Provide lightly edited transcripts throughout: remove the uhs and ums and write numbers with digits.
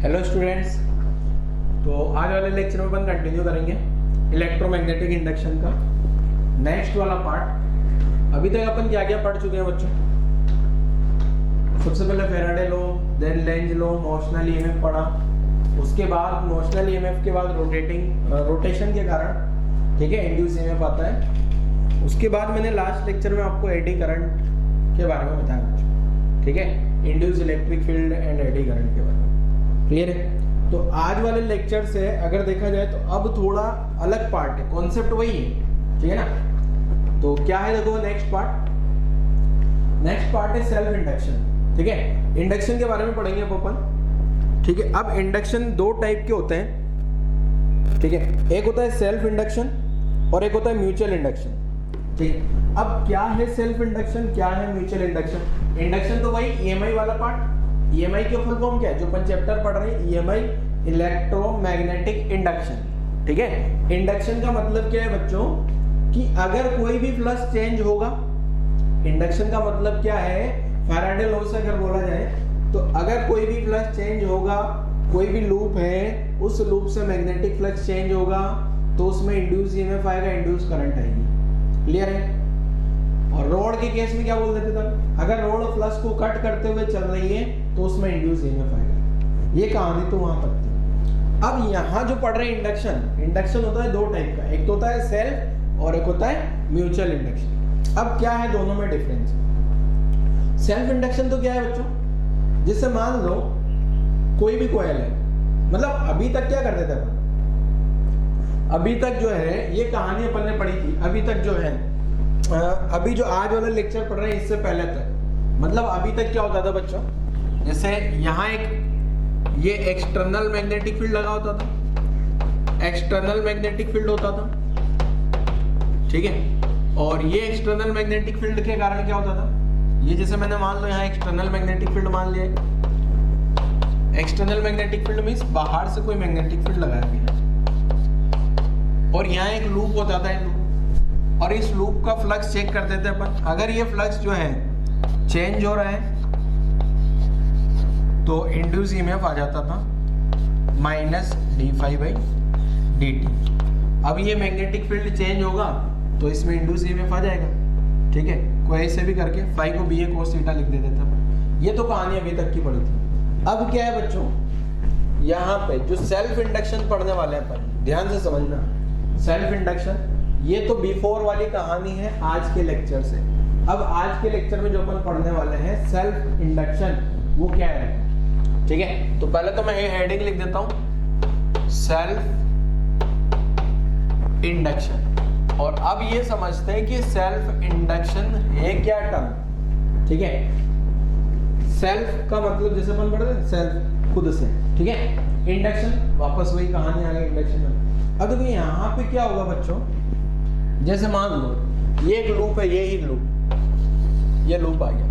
Hello students. तो आज वाले लेक्चर में अपन कंटिन्यू करेंगे इलेक्ट्रोमैग्नेटिक इंडक्शन का नेक्स्ट वाला पार्ट। अभी तक अपन क्या क्या पढ़ चुके हैं बच्चों? सबसे पहले Faraday law, then Lenz law, motional EMF पढ़ा। उसके बाद मोशनल ईएमएफ के बाद रोटेशन के कारण ठीक है इंड्यूस ईएमएफ आता है। उसके बाद मैंने लास्ट लेक्चर में आपको एडी करंट के बारे में बताया बच्चों, ठीक है, induce electric field and eddy current के बारे में। क्लियर है? तो आज वाले लेक्चर से अगर देखा जाए तो अब थोड़ा अलग पार्ट है, कॉन्सेप्ट वही है, ठीक है ना। तो क्या है देखो नेक्स्ट पार्ट है सेल्फ इंडक्शन। ठीक है, इंडक्शन के बारे में पढ़ेंगे अब अपन। ठीक है, अब इंडक्शन दो टाइप के होते हैं, ठीक है, एक होता है सेल्फ इंडक्शन और एक होता है म्यूचुअल इंडक्शन। ठीक है, अब क्या है सेल्फ इंडक्शन, क्या है म्यूचुअल इंडक्शन? इंडक्शन तो वही ईएमआई वाला पार्ट। ईएमआई के फुल फॉर्म क्या है जो अपन चैप्टर पढ़ रहे हैं? EMI, electromagnetic induction. ठीक है, इंडक्शन का मतलब क्या है बच्चों कि अगर कोई भी फ्लक्स चेंज होगा, इंडक्शन का मतलब क्या है, फैराडे लॉ से अगर बोला जाए तो अगर कोई भी फ्लक्स चेंज होगा, कोई भी लूप है, उस लूप से मैग्नेटिक फ्लक्स चेंज होगा तो उसमें इंड्यूस ईएमएफ आएगा, इंड्यूस करंट आएगी। क्लियर है? और रोड के केस में क्या बोल देते थे, अगर रोड फ्लक्स को कट करते हुए चल रही है तो उसमें इंड्यूस ईएमएफ आएगा। ये कहानी तो वहां तक थी। अब यहाँ जो पढ़ रहे हैं इंडक्शन होता है दो टाइप का, एक तो होता है सेल्फ और एक होता है म्यूचुअल इंडक्शन। अब क्या है दोनों में डिफरेंस? सेल्फ इंडक्शन तो क्या है बच्चों, जिससे मान लो कोई भी कॉइल है, मतलब अभी तक क्या करते थे अपन, अभी तक जो है ये कहानी अपन ने पढ़ी थी, अभी तक जो है अभी जो आज वाला लेक्चर पढ़ रहे हैं इससे पहले तक, मतलब अभी तक क्या होता था बच्चों, जैसे यहाँ एक ये एक्सटर्नल मैग्नेटिक फील्ड लगा होता था, एक्सटर्नल मैग्नेटिक फील्ड होता था, ठीक है, और ये एक्सटर्नल मैग्नेटिक फील्ड के कारण क्या होता था, ये जैसे मैंने मान लो यहाँ एक्सटर्नल मैग्नेटिक फील्ड मान लिया, एक्सटर्नल मैग्नेटिक फील्ड मींस बाहर से कोई मैग्नेटिक फील्ड लगाया गया, और यहाँ एक लूप होता था लूप, और इस लूप का फ्लक्स चेक करते थे अपन। अगर ये फ्लक्स जो है चेंज हो रहा है तो इंड्यूस ईएमएफ आ जाता था -d∅/dt। अब ये मैग्नेटिक फील्ड चेंज होगा तो इसमें इंड्यूस ईएमएफ आ जाएगा, ठीक है, कोई ऐसे भी करके फाई को BA cos थीटा लिख देते थे। ये तो कहानी अभी तक की पड़ी थी। अब क्या है बच्चों, यहाँ पे जो सेल्फ इंडक्शन पढ़ने वाले हैं अपन, ध्यान से समझना, सेल्फ इंडक्शन ये तो बिफोर वाली कहानी है आज के लेक्चर से। अब आज के लेक्चर में जो अपन पढ़ने वाले हैं सेल्फ इंडक्शन, वो क्या है, ठीक है। तो पहले तो मैं हेडिंग लिख देता हूं सेल्फ इंडक्शन, और अब ये समझते हैं कि सेल्फ इंडक्शन है क्या टर्म, ठीक है। सेल्फ का मतलब जैसे अपन पढ़ते हैं सेल्फ खुद से, ठीक है, इंडक्शन वापस वही कहानी आ गई इंडक्शन में। अब देखो यहाँ पे क्या होगा बच्चों, जैसे मान लो ये एक लूप है, ये ही लूप, ये लूप आ गया,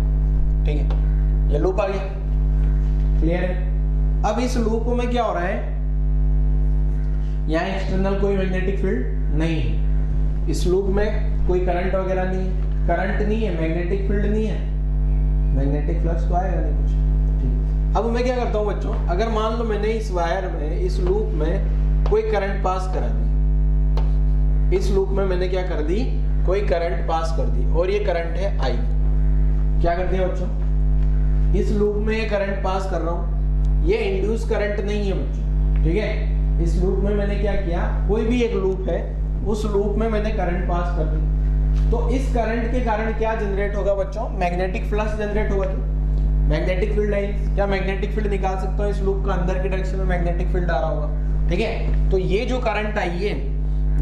ठीक है, ये लूप आ गया, क्लियर है। अब इस लूप में क्या हो रहा है, यहाँ एक्सटर्नल कोई मैग्नेटिक फील्ड नहीं है, इस लूप में कोई करंट वगैरह नहीं है, करंट नहीं है, मैग्नेटिक फील्ड नहीं है, मैग्नेटिक फ्लक्स तो आएगा नहीं कुछ, ठीक। अब मैं क्या करता हूँ बच्चों, अगर मान लो मैंने इस वायर में, इस लूप में कोई करंट पास करा दी, इस लूप में मैंने क्या कर दी, कोई करंट पास कर दी, और ये करंट है I। क्या कर दिया बच्चों, इस लूप में ये करंट पास कर रहा हूं, ये इंड्यूस करंट नहीं है बच्चों, ठीक है। इस लूप में मैंने क्या किया, कोई भी एक लूप है, उस लूप में मैंने करंट पास कर दी, तो इस करंट के कारण क्या जनरेट होगा बच्चों, मैग्नेटिक फ्लक्स जनरेट होगा। मैग्नेटिक फील्ड लाइन, क्या मैग्नेटिक फील्ड निकाल सकता हूं, इस लूप का अंदर की डायरेक्शन में मैग्नेटिक फील्ड आ रहा होगा, ठीक है। तो ये जो करंट आई है,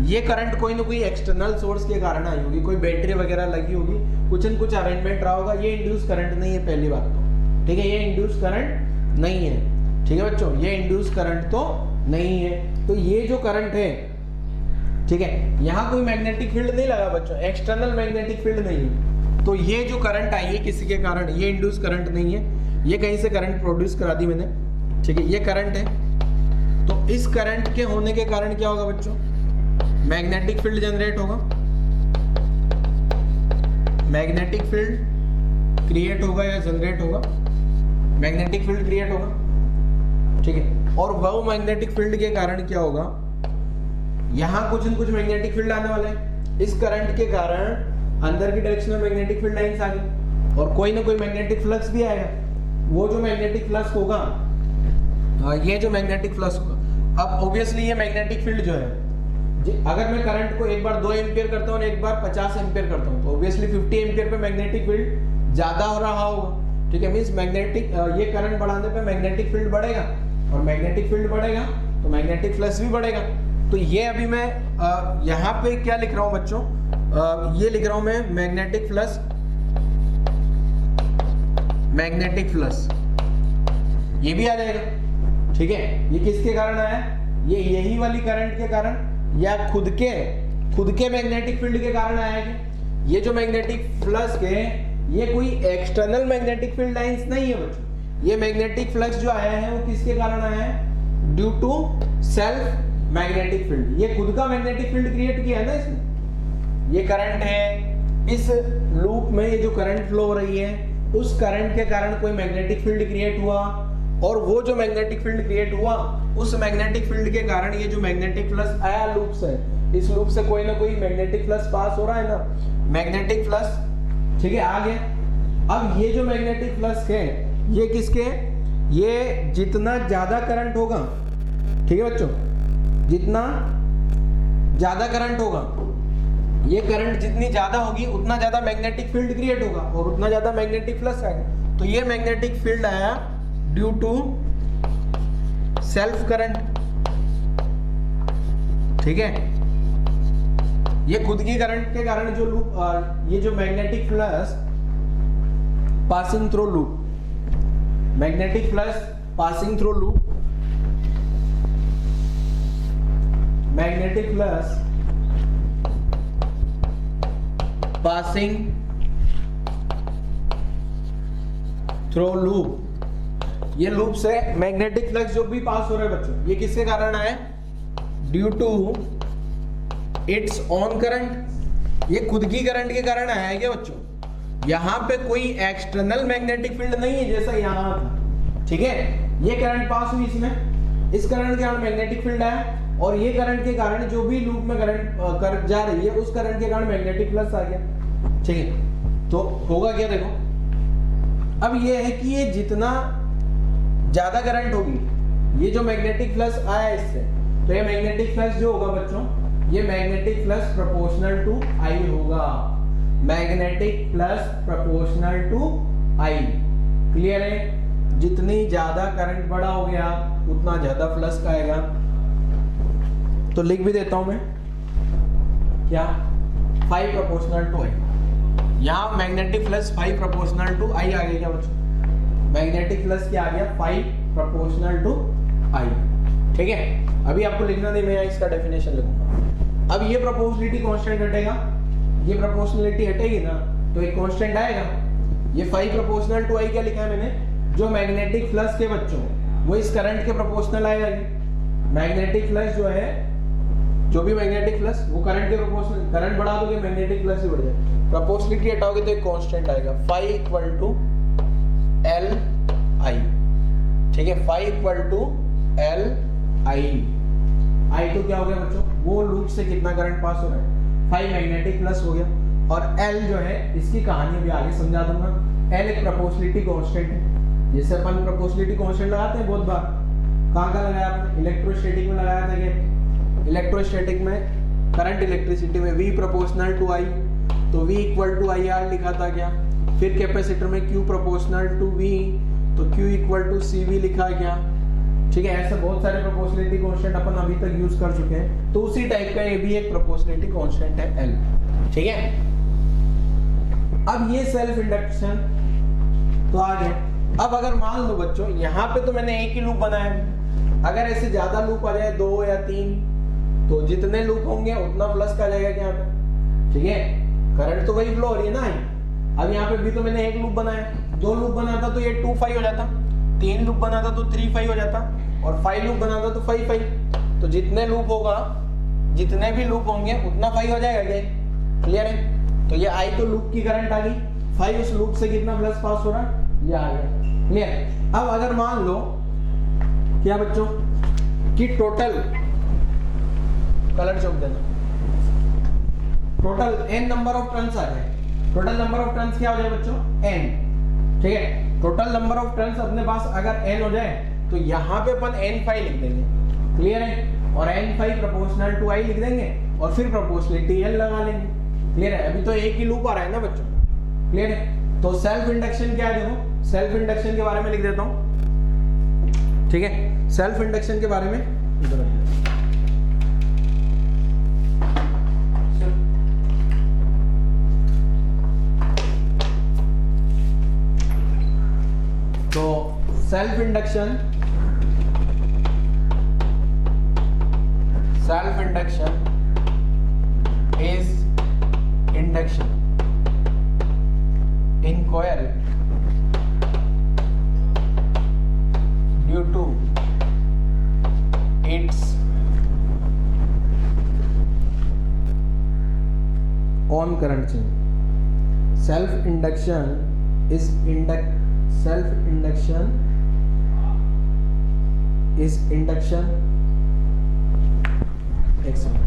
ये करंट कोई ना कोई एक्सटर्नल सोर्स के कारण आई होगी, कोई बैटरी वगैरह लगी होगी, कुछ न कुछ अरेंजमेंट रहा होगा, ये इंड्यूस करंट नहीं है पहली बात तो, ठीक है, ये इंड्यूस करंट नहीं है, ठीक है बच्चों, ये इंड्यूस करंट तो नहीं है। तो ये जो करंट है, ठीक है, यहाँ कोई मैग्नेटिक फील्ड नहीं लगा बच्चों, एक्सटर्नल मैग्नेटिक फील्ड नहीं है, तो ये जो करंट आई है किसी के कारण, ये इंड्यूस करंट नहीं है, ये कहीं से करंट प्रोड्यूस करा दी मैंने, ठीक है, ये करंट है। तो इस करंट के होने के कारण क्या होगा बच्चों, मैग्नेटिक फील्ड जनरेट होगा, मैग्नेटिक फील्ड क्रिएट होगा या जनरेट होगा, मैग्नेटिक फील्ड क्रिएट होगा, ठीक है। और वो मैग्नेटिक फील्ड के कारण क्या होगा, यहाँ कुछ न कुछ मैग्नेटिक फील्ड आने वाला है, इस करंट के कारण अंदर की डायरेक्शन में मैग्नेटिक फील्ड लाइंस आ गई और कोई ना कोई मैग्नेटिक फ्लक्स भी आएगा। वो जो मैग्नेटिक फ्लक्स होगा, ये जो मैग्नेटिक फ्लक्स होगा, अब ऑब्वियसली ये मैग्नेटिक फील्ड जो है, अगर मैं करंट को एक बार 2 एम्पियर करता हूँ और एक बार 50 एम्पियर करता हूँ तो ऑब्वियसली 50 एम्पियर पे मैग्नेटिक फील्ड ज्यादा हो रहा होगा, ठीक है। मींस मैग्नेटिक ये करंट बढ़ाने पे मैग्नेटिक फील्ड बढ़ेगा और मैग्नेटिक फील्ड बढ़ेगा तो मैग्नेटिक फ्लक्स भी बढ़ेगा। तो ये अभी मैं यहाँ पे क्या लिख रहा हूँ बच्चों, ये लिख रहा हूँ मैं मैग्नेटिक फ्लक्स, मैग्नेटिक फ्लक्स ये भी आ जाएगा, ठीक है। ये किसके कारण आया, ये यही वाली करंट के कारण या खुद के मैग्नेटिक फील्ड के कारण आया है। ये जो मैग्नेटिक फ्लक्स है ये कोई एक्सटर्नल मैग्नेटिक फील्ड लाइंस नहीं है बच्चों, ये मैग्नेटिक फ्लक्स जो आया है वो किसके कारण आया है, due to self magnetic field. ये खुद का मैग्नेटिक फील्ड क्रिएट किया है ना इसने। ये करंट है, इस लूप में ये जो करंट फ्लो हो रही है उस करंट के कारण कोई मैग्नेटिक फील्ड क्रिएट हुआ और वो जो मैग्नेटिक फील्ड क्रिएट हुआ उस मैग्नेटिक फील्ड के कारण ये जो मैग्नेटिक फ्लक्स आया लूप से, इस लूप से कोई ना कोई मैग्नेटिक फ्लक्स पास हो रहा है ना, मैग्नेटिक फ्लक्स, ठीक है, आ गया। अब ये जो मैग्नेटिक फ्लक्स है ये किसके, ये जितना ज्यादा करंट होगा, ठीक है बच्चों, जितना ज्यादा करंट होगा, ये करंट जितनी ज्यादा होगी उतना ज्यादा मैग्नेटिक फील्ड क्रिएट होगा और उतना ज्यादा मैग्नेटिक फ्लक्स आएगा। तो ये मैग्नेटिक फील्ड आया ड्यू टू सेल्फ करंट, ठीक है। ये खुद की करंट के कारण जो लूप, ये जो magnetic flux passing through loop, magnetic flux passing through loop, magnetic flux passing through loop, ये लूप से मैग्नेटिक फ्लक्स जो भी पास हो रहा है बच्चों, ये किसके कारण आए, due to its own current, ये खुद की करंट के कारण आया है क्या बच्चों। यहाँ पे कोई एक्सटर्नल मैग्नेटिक फील्ड नहीं है जैसा यहाँ था, ठीक है। ये करंट पास हुई इसमें, इस करंट के कारण मैग्नेटिक फील्ड आया और ये करंट के कारण जो भी लूप में करंट कर जा रही है उस करंट के कारण मैग्नेटिक फ्लक्स आ गया, ठीक है। तो होगा क्या, देखो अब ये है कि ये जितना ज्यादा करंट होगी, ये जो मैग्नेटिक फ्लक्स आया इससे, तो ये मैग्नेटिक फ्लक्स जो होगा बच्चों, ये magnetic flux proportional to I होगा, magnetic flux proportional to I, clear है। जितनी ज्यादा करंट बड़ा हो गया उतना ज्यादा फ्लक्स आएगा। तो लिख भी देता हूं मैं क्या, 5 प्रोपोर्शनल टू आई, यहाँ मैग्नेटिक फ्लक्स 5 प्रोपोर्शनल टू आई आ गया क्या बच्चों, मैग्नेटिक फ्लक्स क्या आ गया, 5 प्रोपोर्शनल टू आई, ठीक है। अभी आपको लिखना नहीं, मैं इसका डेफिनेशन लिखूंगा। अब ये प्रोपोर्शनलिटी कांस्टेंट हटेगा, ये प्रोपोर्शनलिटी हटेगी ना तो एक कांस्टेंट आएगा। ये 5 प्रोपोर्शनल टू आई क्या लिखा है मैंने, जो मैग्नेटिक फ्लक्स के बच्चों वो इस करंट के प्रोपोर्शनल आएगा। मैग्नेटिक फ्लक्स जो है, जो भी मैग्नेटिक फ्लक्स वो करंट के प्रोपोर्शनल, करंट बढ़ा दोगे मैग्नेटिक फ्लक्स भी बढ़ जाएगा, प्रोपोर्शनलिटी हटाओगे तो एक कांस्टेंट आएगा 5 इक्वल टू एल आई, ठीक है। 5 इक्वल टू एल आई, आई तो क्या हो गया बच्चों, वो लूप से कितना करंट पास हो रहा है, 5 मैग्नेटिक फ्लक्स हो गया। और एल जो है इसकी कहानी भी आगे समझा दूंगा। एल एक प्रोपोर्शनलिटी कांस्टेंट है, जैसे अपन प्रोपोर्शनलिटी कांस्टेंट लगाते हैं बहुत बार, कहाँ लगाया आपने, इलेक्ट्रोस्टैटिक में लगाया था क्या, इलेक्ट्रोस्टैटिक में करंट इलेक्ट्रिसिटी में V प्रोपोर्शनल टू I, तो V इक्वल टू IR लिखा था क्या। फिर कैपेसिटर में Q प्रोपोर्शनल टू V, तो Q इक्वल टू CV लिखा गया, ठीक है। ऐसे बहुत सारे प्रोपोर्शनलिटी कांस्टेंट अपन अभी तक यूज कर चुके हैं, तो उसी टाइप का ये भी एक प्रोपोर्शनलिटी कांस्टेंट है L, ठीक है। अब ये सेल्फ इंडक्शन तो आ गया। अब अगर मान लो बच्चों यहाँ पे तो मैंने एक ही लूप बनाया, अगर ऐसे ज्यादा लूप आ जाए 2 या 3, तो जितने लूप होंगे उतना प्लस का जाएगा क्या पे, ठीक है। करंट तो वही फ्लो हो रही है ना। अब यहाँ पे भी तो मैंने एक लूप बनाया, 2 लूप बनाता तो ये 2 5 हो जाता, 3 लूप बनाता तो 3 5 हो जाता, और 5 लूप बनाता तो 5 5। तो जितने लूप होगा, जितने भी लूप होंगे उतना 5 हो जाएगा क्या, क्लियर है। तो ये आई तो लूप की करंट आ गई, 5 उस लूप से कितना प्लस पास हो रहा है, ये आ गया, क्लियर। अब अगर मान लो क्या बच्चों कि टोटल कलर चौक देना, total n number of turns आ जाए। टोटल नंबर ऑफ टर्न्स क्या हो जाए बच्चों n, ठीक है। टोटल नंबर ऑफ टर्न्स अपने पास अगर n हो जाए तो यहाँ पे अपन n5 लिख देंगे, क्लियर है। और n5 प्रोपोर्शनल टू i लिख देंगे और फिर प्रोपोर्शनलिटी l लगा लेंगे, क्लियर है। अभी तो एक ही लूप आ रहा है ना बच्चों, क्लियर है। तो सेल्फ इंडक्शन क्या है, देखो सेल्फ इंडक्शन के बारे में लिख देता हूं, ठीक है। सेल्फ इंडक्शन के बारे में तो self induction is induction in coil due to its on current change. Self induction is induction excellent.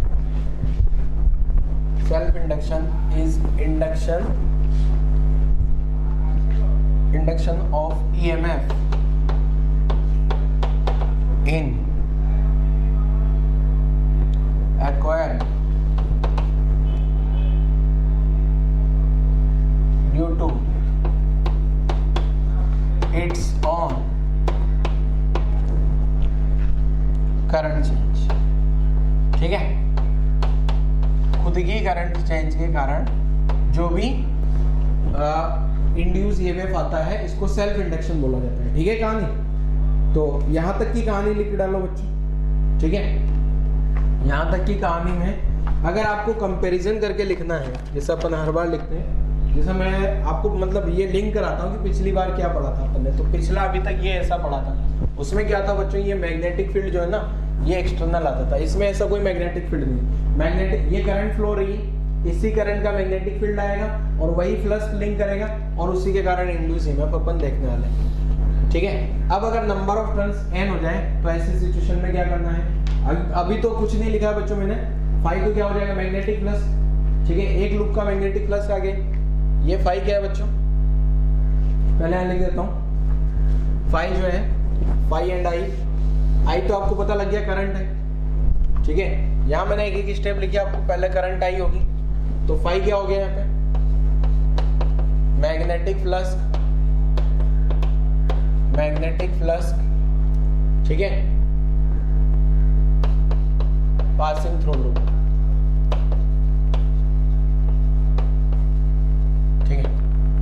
Self induction is induction of EMF in a coil due to its on current change, ठीक है। खुद की current change के कारण जो भी induce EMF आता है इसको सेल्फ इंडक्शन बोला जाता है, ठीक है कहानी। तो यहाँ तक की कहानी लिख डालो बच्चों, ठीक है। यहाँ तक की कहानी में अगर आपको कंपैरिजन करके लिखना है, जैसे अपन हर बार लिखते हैं, जैसे मैं आपको मतलब ये लिंक कराता हूँ कि पिछली बार क्या पढ़ा था अपन ने। तो पिछला अभी तक ये ऐसा पढ़ा था, उसमें क्या था बच्चों, ये मैग्नेटिक फील्ड जो है ना ये एक्सटर्नल आता था, इसमें ऐसा कोई मैग्नेटिक फील्ड नहीं। मैग्नेटिक ये करंट फ्लो रही है, इसी करंट का मैग्नेटिक फील्ड आएगा और वही फ्लक्स लिंक करेगा और उसी के कारण इंड्यूस ईएमएफ अपन देखने वाले हैं, ठीक है। अब अगर नंबर ऑफ टर्न्स n हो जाए तो ऐसी सिचुएशन में क्या करना है, अभी तो कुछ नहीं लिखा है बच्चों मैंने। फाई तो क्या हो जाएगा मैग्नेटिक फ्लक्स, ठीक है। एक लूप का मैग्नेटिक फ्लक्स आ गया, ये फाई क्या है बच्चों, पहले यहाँ लिख देता हूँ। फाई जो है फाई एंड आई तो आपको पता लग गया करंट है, ठीक है। यहाँ मैंने एक एक स्टेप लिखी, आपको पहले करंट आई होगी तो फाई क्या हो गया यहाँ पे मैग्नेटिक फ्लक्स, ठीक है, पासिंग थ्रू लूप, ठीक है।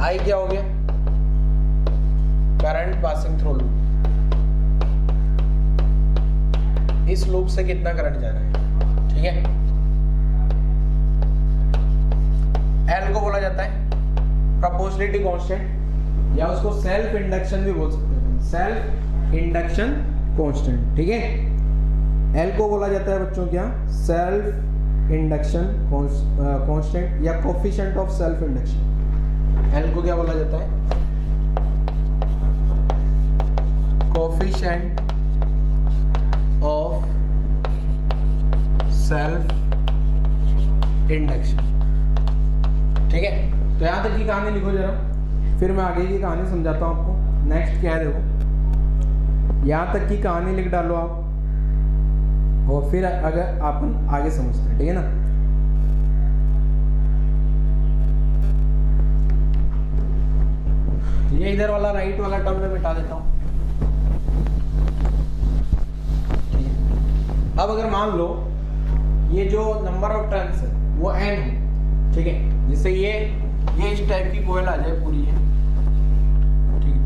आई क्या हो गया करंट पासिंग थ्रू लूप। इस लूप से कितना करंट जा रहा है, ठीक है। एल को बोला जाता है प्रोपोर्शनलिटी कांस्टेंट या उसको सेल्फ इंडक्शन भी बोल सकते हैं, सेल्फ इंडक्शन कांस्टेंट, ठीक है। एल को बोला जाता है बच्चों क्या, सेल्फ इंडक्शन कांस्टेंट या coefficient of self induction. L को क्या बोला जाता है, कोफिशिएंट ऑफ सेल्फ इंडक्शन, ठीक है। तो यहाँ तक की कहानी लिखो जरा, फिर मैं आगे की कहानी समझाता हूँ आपको। नेक्स्ट क्या है देखो, यहाँ तक की कहानी लिख डालो आप और फिर अगर अपन आगे समझते हैं, ठीक है ना। ये इधर वाला राइट वाला टर्म में मिटा देता हूँ। अब अगर मान लो ये जो नंबर ऑफ टर्न्स है वो n हो, ठीक है। जिससे ये इस टाइप की कोयल आ जाए पूरी है, ठीक है।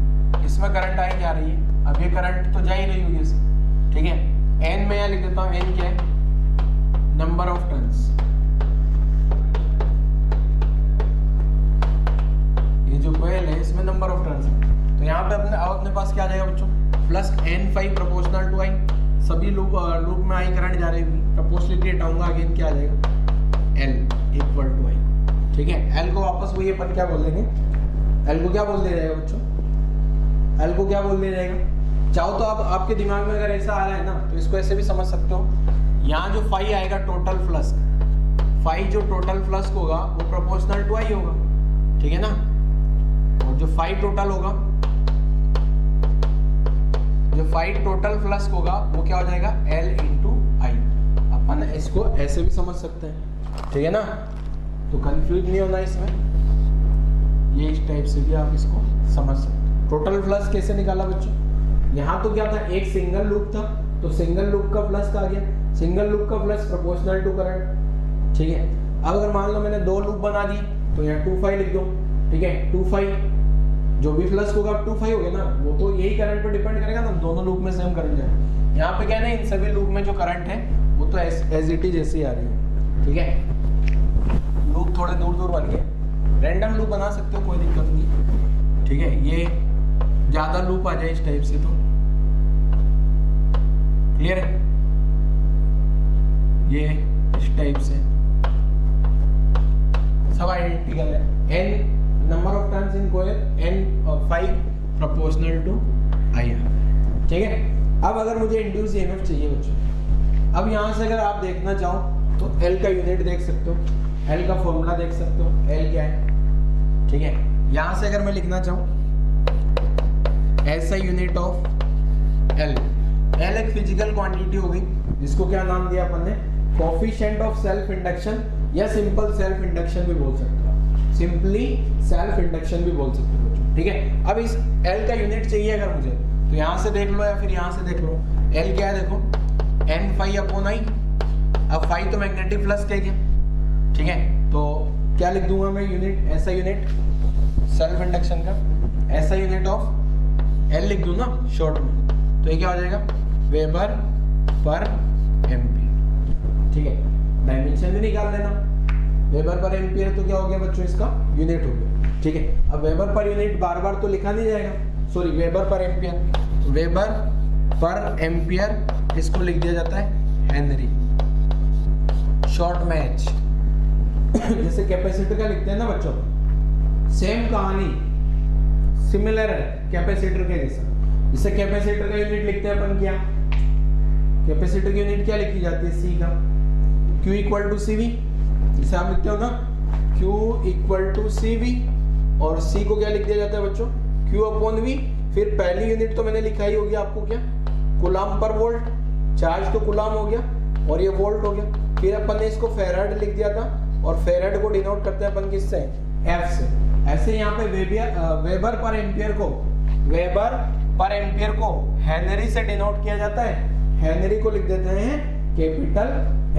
इसमें करंट आई जा रही है, अब ये करंट तो जा ही रही होगी इससे, ठीक है। n में यहाँ लिख देता हूँ, n क्या है नंबर ऑफ टर्न्स। ये जो कोयल है इसमें नंबर ऑफ टर्न्स है, तो यहाँ पे अपने पास क्या आ जाएगा बच्चों, प्लस n5 प्रोपोर्शनल टू आई। सभी लूप में आई करंट जा रही होगी, प्रोपोर्शनलिटी हटाऊंगा, अगेन क्या आ जाएगा L इक्वल टू आई, ठीक है। L को वापस वही अपन क्या बोल देंगे, L को क्या बोल दिया जाएगा बच्चों, L को क्या बोल दिया जाएगा चाहो तो आप आपके दिमाग में अगर ऐसा आ रहा है ना तो इसको ऐसे भी समझ सकते हो, यहाँ जो फाई आएगा टोटल फ्लक्स, फाई जो टोटल फ्लक्स होगा वो प्रोपोर्शनल टू आई होगा, ठीक है ना। और जो फाई टोटल होगा, जो फाई टोटल फ्लक्स होगा वो क्या हो जाएगा L इंटू आई। अपन इसको ऐसे भी समझ सकते हैं, ठीक है ना, तो कंफ्यूज नहीं होना इसमें, ये इस टाइप से भी आप इसको समझ सकते हैं। टोटल फ्लक्स कैसे निकाला बच्चों, यहाँ तो क्या था, एक सिंगल लूप था तो सिंगल लूप का फ्लक्स आ गया, सिंगल लूप का फ्लक्स प्रोपोर्शनल टू करंट, ठीक है। अब अगर मान लो मैंने दो लूप बना दी तो यहाँ 2 लिख दो, ठीक है, 2 जो भी फ्लक्स होगा 2 हो गया ना, वो तो यही करंट पे डिपेंड करेगा ना, दोनों लूप में सेम करंट जाएगा। यहाँ पे क्या है ना, इन सभी लूप में जो करंट है वो तो एज इट इज ऐसी आ रही है, ठीक है। लूप थोड़े दूर दूर बन गए, रैंडम लूप बना सकते हो, कोई दिक्कत नहीं, ठीक है। ये ज्यादा लूप आ जाए इस टाइप से तो क्लियर है, ये इस टाइप से सब आइडेंटिकल है। n number of turns in coil, n 5 proportional to I, ठीक है। अब अगर मुझे इंड्यूस ईएमएफ चाहिए बच्चों, अब यहाँ से अगर आप देखना चाहो तो L का यूनिट देख सकते हो, L का फॉर्मूला देख सकते हो, L क्या है, ठीक है। यहाँ से अगर मैं लिखना चाहूँ ऐसा यूनिट ऑफ L, L एक फिजिकल क्वांटिटी हो गई जिसको क्या नाम दिया अपन ने, कोफिशिएंट ऑफ सेल्फ इंडक्शन या सिंपल सेल्फ इंडक्शन भी बोल सकते हो, सिंपली सेल्फ इंडक्शन भी बोल सकते हो, ठीक है। अब इस L का यूनिट चाहिए अगर मुझे तो यहाँ से देख लो या फिर यहाँ से देख लो, L क्या है देखो n फाई अपॉन आई। अब फाई तो मैग्नेटिक फ्लक्स कह गया, ठीक है, तो क्या लिख दूंगा मैं यूनिट, ऐसा यूनिट सेल्फ इंडक्शन का, ऐसा यूनिट ऑफ L लिख दूं ना शॉर्ट में, तो ये क्या हो जाएगा वेबर पर एम्पियर, ठीक है। डायमेंशन भी निकाल लेना, वेबर पर एम्पियर तो क्या हो गया बच्चों, इसका यूनिट हो गया, ठीक है। अब वेबर पर यूनिट बार बार तो लिखा नहीं जाएगा, सॉरी वेबर पर एम्पियर, वेबर पर एम्पियर इसको लिख दिया जाता है हेनरी, शॉर्ट में H। जैसे कैपेसिटर का लिखते हैं ना बच्चों, सेम कहानी, सिमिलर है कैपेसिटर के जैसा। जैसे कैपेसिटर का यूनिट लिखते हैं अपन क्या, कैपेसिटर की यूनिट क्या लिखी जाती है, C का, Q इक्वल टू CV, जैसे आप लिखते हो ना Q इक्वल टू CV, और C को क्या लिख दिया जाता है बच्चों, Q अपॉन V। फिर पहली यूनिट तो मैंने लिखा ही होगी आपको, क्या कूलम पर वोल्ट, चार्ज तो कूलम हो गया और ये वोल्ट हो गया। फिर अपन ने इसको फेराड लिख दिया था, और फेराड को डिनोट करते हैं अपन किससे, F से। ऐसे यहाँ पे वेबर पर एम्पियर को, वेबर पर एम्पियर को हेनरी से डिनोट किया जाता है, हेनरी को लिख देते हैं कैपिटल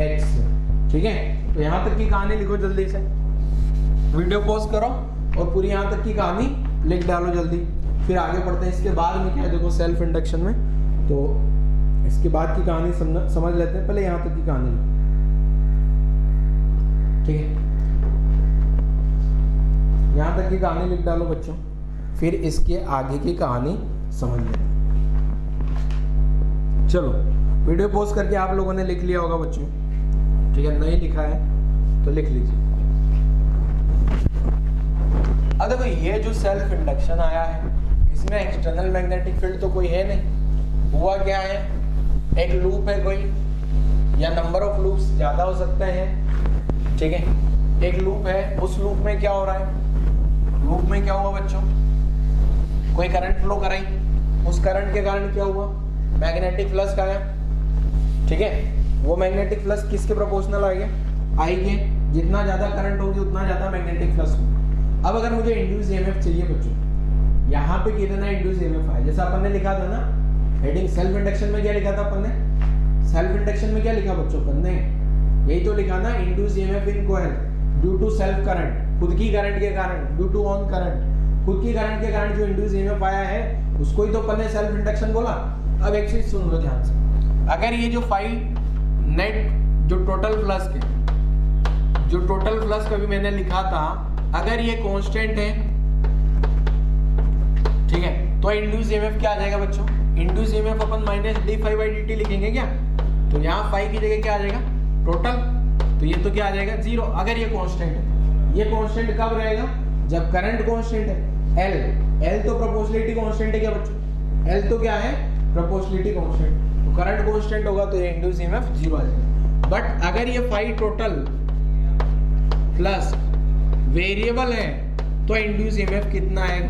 H से, ठीक है। तो यहाँ तक की कहानी लिखो जल्दी से, वीडियो पॉज करो और पूरी यहाँ तक की कहानी लिख डालो जल्दी, फिर आगे बढ़ते हैं। इसके बाद में क्या है देखो सेल्फ इंडक्शन में, तो इसके बाद की कहानी समझ लेते हैं, पहले यहाँ तक की कहानी लिखो, ठीक है। यहाँ तक की कहानी लिख डालो बच्चों, फिर इसके आगे की कहानी समझ लेते हैं। चलो वीडियो पॉज करके आप लोगों ने लिख लिया होगा बच्चों, ठीक है, नहीं लिखा है तो लिख लीजिए। अब देखो ये जो सेल्फ इंडक्शन आया है इसमें एक्सटर्नल मैग्नेटिक फील्ड तो कोई है नहीं, हुआ क्या है, एक लूप है कोई, या नंबर ऑफ लूप्स ज्यादा हो सकते हैं, ठीक है। एक लूप है, उस लूप में क्या हो रहा है, लूप में क्या हुआ बच्चों, कोई करंट फ्लो कराई, उस करंट के कारण क्या हुआ, मैग्नेटिक फ्लक्स आया, ठीक है। वो मैग्नेटिक फ्लक्स किसके प्रोपोर्शनल आएगा, आई के, जितना ज्यादा करंट होगी उतना ज्यादा मैग्नेटिक फ्लक्स होगा। अब अगर मुझे इंड्यूस ईएमएफ चाहिए बच्चों, यहाँ पे कितना इंड्यूस ईएमएफ आया, जैसा अपन ने लिखा था ना हेडिंग, सेल्फ इंडक्शन में क्या लिखा था अपन ने, सेल्फ इंडक्शन में क्या लिखा बच्चों अपन ने, यही तो लिखा ना, induce EMF in coil due to self current, खुद की करंट के कारण, ड्यू टू ऑन करंट, खुद की करंट के कारण जो इंड्यूस ईएमएफ आया है उसको ही तो अपन ने सेल्फ इंडक्शन बोला। अब एक चीज सुन लो ध्यान से, अगर ये जो फाइव नेट जो टोटल फ्लक्स के, जो टोटल फ्लक्स कभी मैंने लिखा था, अगर ये कांस्टेंट है, ठीक है, तो इंड्यूस ईएमएफ क्या आ जाएगा बच्चों, इंड्यूस ईएमएफ अपन माइनस d∅dt लिखेंगे क्या, तो यहाँ फाइव की जगह क्या आ जाएगा टोटल, तो ये तो क्या आ जाएगा 0। अगर ये कांस्टेंट है, ये कांस्टेंट कब रहेगा, जब करंट कांस्टेंट है, L तो प्रोपोर्शनलिटी कांस्टेंट है क्या बच्चों, L तो क्या है प्रोपोर्शनलिटी कांस्टेंट, तो करंट कांस्टेंट होगा तो ये इंड्यूस ईएमएफ 0 आ जाएगा। बट अगर ये फाई टोटल प्लस वेरिएबल है तो इंड्यूस ईएमएफ कितना आएगा?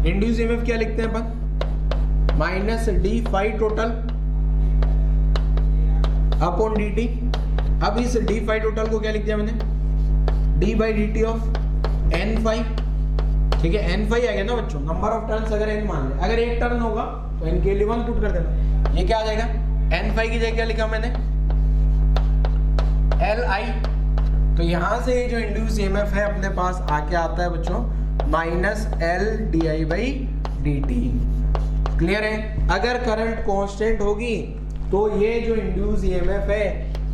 इंड्यूस ईएमएफ क्या लिखते हैं अपन? Minus d phi total upon d t. अब इस डी फाई टोटल को क्या लिख दिया मैंने? D by d t of n phi. ठीक है, एन फाई आ गया ना बच्चों, नंबर ऑफ टर्न्स अगर एन मान ले, अगर एक टर्न होगा तो एन के लिए 1 पुट कर देना। ये क्या आ जाएगा? एन फाई की जगह क्या लिखा मैंने? L I. तो यहां से जो इंड्यूस ईएमएफ है अपने पास आके आता है बच्चों minus L d I by d T. Clear है? अगर करंट कांस्टेंट होगी तो ये जो इंड्यूस ईएमएफ है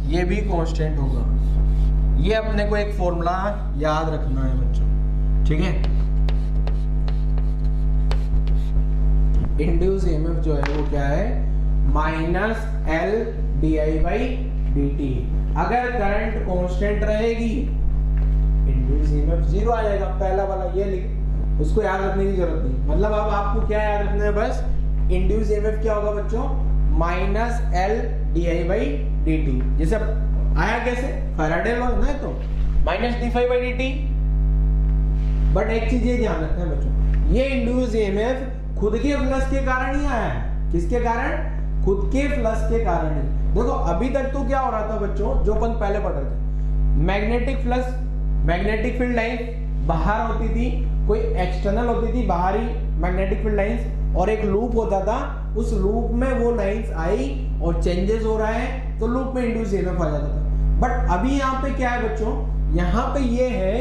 ये भी कांस्टेंट होगा। ये अपने को एक फॉर्मूला याद रखना है बच्चों, ठीक है। इंड्यूस ईएमएफ जो है वो क्या है? Minus L d I by d T. अगर करंट कांस्टेंट रहेगी इंड्यूस ईएमएफ 0 आ जाएगा। पहला वाला ये लिख, उसको याद रखने की जरूरत नहीं। मतलब अब आपको क्या याद रखना है? बस इंड्यूस ईएमएफ क्या होगा बच्चों? Minus L d I by d t. जैसे आया कैसे? फैराडे लॉ है ना, तो minus d phi by d t. But एक चीज ये ध्यान रखना है बच्चों, ये इंड्यूस ईएमएफ खुद के फ्लक्स के कारण ही आया है। किसके कारण? खुद के फ्लक्स के कारण ही। देखो अभी तक तो क्या हो रहा था बच्चों, जो अपन पहले पढ़ रहे थे, magnetic flux, magnetic field line बाहर होती थी, कोई एक्सटर्नल होती थी बाहरी मैग्नेटिक फील्ड लाइंस, और एक लूप होता था, उस लूप में वो लाइंस आई और चेंजेस हो रहा है तो लूप में इंड्यूस ईएमएफ आ जाता था। बट अभी यहाँ पे क्या है बच्चों? यहाँ पे ये है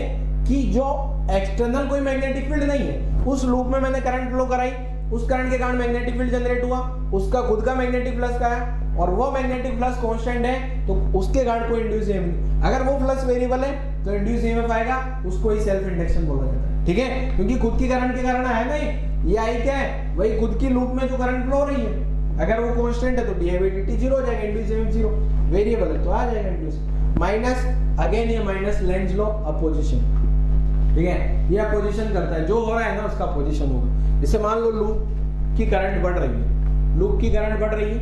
कि जो एक्सटर्नल कोई मैग्नेटिक फील्ड नहीं है, उस लूप में मैंने करंट फ्लो कराई, उस करंट के कारण मैग्नेटिक फील्ड जनरेट हुआ, उसका खुद का मैग्नेटिक फ्लक्स आया, और वो मैग्नेटिक फ्लक्स कांस्टेंट है तो उसके कारण कोई इंड्यूस ईएमएफ। अगर वो फ्लक्स वेरिएबल है तो इंड्यूस ईएमएफ आएगा, उसको ही सेल्फ इंडक्शन बोला जाता है। ठीक है, क्योंकि खुद की करंट के कारण है नहीं, ये आई क्या है? वही खुद की लूप में जो करंट फ्लो हो रही है। अगर वो कांस्टेंट है तो D I by d T 0 हो जाएगा, इंड्यूस ईएमएफ 0। वेरिएबल है तो आ जाएगा इंड्यूस। माइनस अगेन ये माइनस लेंज लॉ अपोजिशन, ठीक है, ये अपोजिशन करता है, जो हो रहा है ना उसका अपोजिशन होगा। जैसे मान लो लूप की करंट बढ़ रही है, लूप की करंट बढ़ रही है,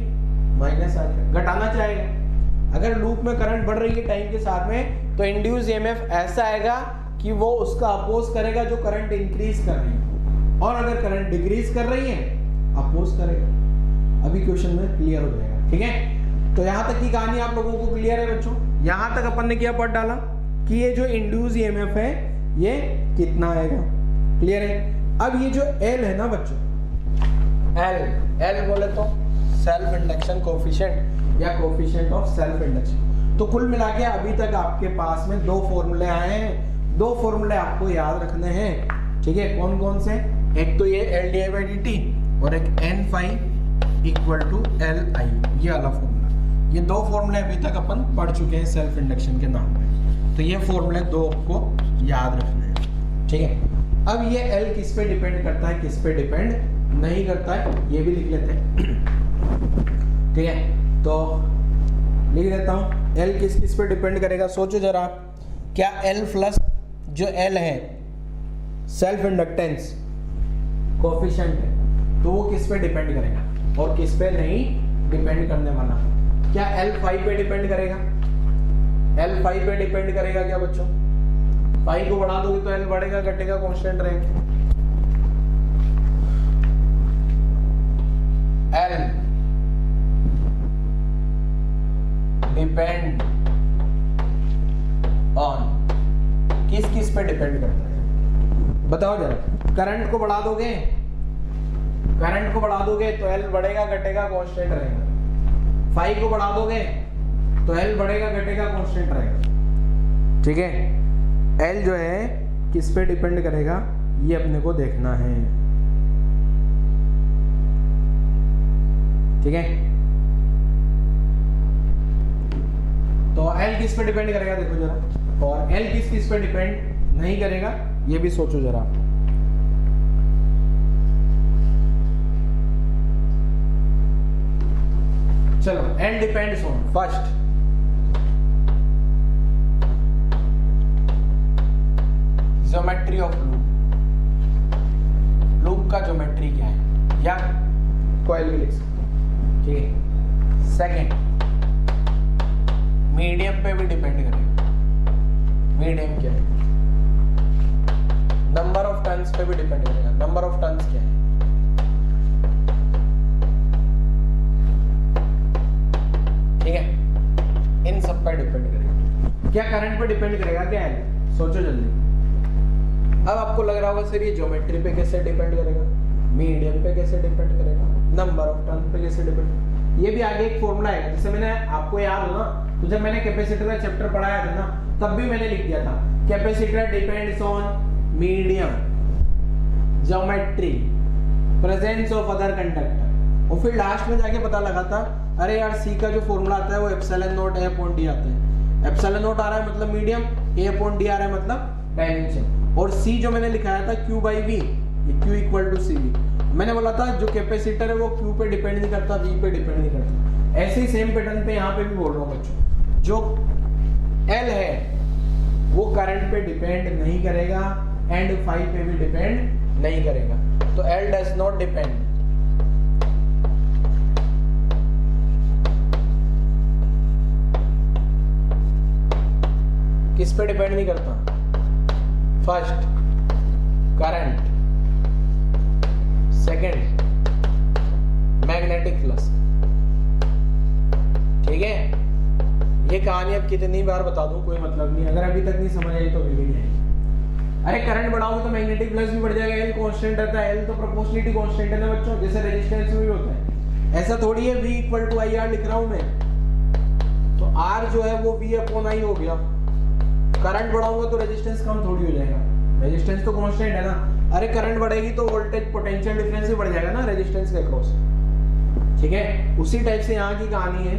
माइनस आ जाएगा, घटाना चाहेगा। अगर लूप में करंट बढ़ रही है टाइम के साथ में तो इंड्यूस ईएमएफ ऐसा आएगा कि वो उसका अपोज करेगा जो करंट इंक्रीज कर रही है, और अगर करंट डिक्रीज कर रही है अपोज करेगा। अभी क्वेश्चन में क्लियर हो जाएगा, ठीक है। तो यहाँ तक की कहानी आप लोगों को क्लियर है बच्चों? यहाँ तक अपन ने क्या पढ़ डाला कि ये जो इंड्यूस ईएमएफ है ये कितना आएगा, क्लियर है। अब ये जो L है ना बच्चों, L बोले तो सेल्फ इंडक्शन कोफिशिएंट या कोफिशिएंट ऑफ सेल्फ इंडक्शन। तो कुल मिला के अभी तक आपके पास में 2 फॉर्मूले आए हैं, 2 फॉर्मूले आपको याद रखने हैं, ठीक है। कौन कौन से? एक तो ये L d I by d t और एक n phi equal to L I, ये वाला फॉर्मूला। ये 2 फॉर्मूले अभी तक अपन पढ़ चुके हैं सेल्फ इंडक्शन के नाम पे, तो ये फॉर्मूले 2 को याद रखना है, ठीक है। अब ये L किस पे डिपेंड करता है, किस पे डिपेंड नहीं करता है, ये भी लिख लेते हैं, ठीक है। तो लिख देता हूँ L किस किस पे डिपेंड करेगा। सोचो जरा, क्या L प्लस जो L है सेल्फ इंडक्टेंस कोफिशिएंट है, तो वो किस पे डिपेंड करेगा और किस पे नहीं डिपेंड करने वाला। क्या L 5 पे डिपेंड करेगा? L 5 पे डिपेंड करेगा क्या बच्चों? 5 को बढ़ा दोगे तो L बढ़ेगा घटेगा कांस्टेंट रहेगा। L डिपेंड ऑन किस किस पे डिपेंड करता है बताओ जरा। करंट को बढ़ा दोगे, करंट को बढ़ा दोगे तो L बढ़ेगा घटेगा कांस्टेंट रहेगा। 5 को बढ़ा दोगे तो L बढ़ेगा घटेगा कांस्टेंट रहेगा, ठीक है। L जो है किस पे डिपेंड करेगा ये अपने को देखना है, ठीक है। तो L किस पे डिपेंड करेगा देखो जरा, और L किस किस पे डिपेंड नहीं करेगा ये भी सोचो जरा। चलो, L depends on first geometry of loop, loop का ज्योमेट्री क्या है, या कॉइल भी लिख सकते ठीक है। सेकेंड, मीडियम पे भी डिपेंड करेगा। मीडियम क्या है? नंबर ऑफ टर्न्स पे भी डिपेंड करेगा। नंबर ऑफ टर्न्स क्या है? ठीक है, इन सब पर डिपेंड करेगा। क्या करंट पे डिपेंड करेगा? क्या है, सोचो जल्दी। अब आपको लग रहा होगा सर ये ज्योमेट्री पे कैसे डिपेंड करेगा, मीडियम पे कैसे डिपेंड करेगा, नंबर ऑफ टर्न पे कैसे डिपेंड। ये भी आगे एक फॉर्मूला है, जैसे मैंने आपको याद हो ना, तो जब मैंने कैपेसिटर का चैप्टर पढ़ाया था ना, तब भी मैंने लिख दिया था capacitor depends on medium, geometry, presence of other conductor. और फिर लास्ट में जाके पता लगा था अरे यार सी का जो फॉर्मूला आता है वो epsilon not a upon D आता है। एप्सिलॉन नॉट आ रहा है मतलब मीडियम, ए अपॉन डी आ रहा है मतलब डायमेंशन, और सी जो मैंने लिखाया था q by v, q equal to c v. मैंने बोला था जो कैपेसिटर है वो क्यू पे डिपेंड नहीं करता, वी पे डिपेंड नहीं करता। ऐसे ही सेम पैटर्न पे यहाँ पे भी बोल रहा हूँ बच्चों, जो एल है वो करंट पे डिपेंड नहीं करेगा एंड फाई पे भी डिपेंड नहीं करेगा। तो एल डज नॉट डिपेंड, किस पे डिपेंड नहीं करता? First current, second magnetic flux. ठीक है, ये कहानी अब कितनी बार बता दूं कोई मतलब नहीं, अगर अभी तक नहीं समझ आई तो भी नहीं आएगी। अरे करंट बढ़ाओगे तो मैग्नेटिक फ्लक्स भी बढ़ जाएगा। एल कांस्टेंट रहता है, एल तो प्रोपोर्शनलिटी कांस्टेंट है ना बच्चों, जैसे रेजिस्टेंस में भी होता है। ऐसा थोड़ी है V equal to I r लिख रहा हूं मैं, तो R जो है वो V अपॉन आई हो गया। करंट बढ़ाऊंगा तो रेजिस्टेंस कम थोड़ी हो जाएगा, रेजिस्टेंस तो कांस्टेंट है ना। अरे करंट बढ़ेगी तो वोल्टेज पोटेंशियल डिफरेंस भी बढ़ जाएगा ना रेजिस्टेंस के अक्रॉस। ठीक है, उसी टाइप से यहाँ की कहानी है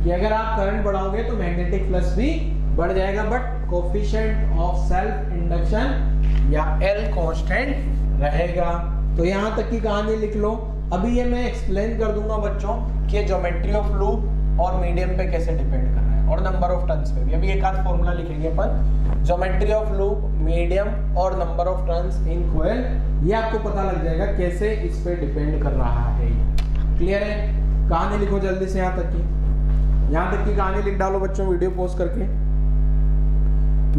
कि अगर आप करंट बढ़ाओगे तो मैग्नेटिक फ्लक्स भी बढ़ जाएगा, but coefficient of self induction या L कांस्टेंट रहेगा। तो यहाँ तक की कहानी लिख लो। अभी ये मैं एक्सप्लेन कर दूंगा बच्चों कि ज्योमेट्री ऑफ लूप और मीडियम पे कैसे डिपेंड कर रहा है, और नंबर ऑफ टर्न्स पे भी। अभी एक आध फॉर्मूला लिखेंगे अपन, ज्योमेट्री ऑफ लूप, मीडियम और नंबर ऑफ टर्न्स इन कोयल, ये आपको पता लग जाएगा कैसे इस पे डिपेंड कर रहा है। क्लियर है? कहानी लिखो जल्दी से यहाँ तक की कहानी लिख डालो बच्चों, वीडियो पॉज करके,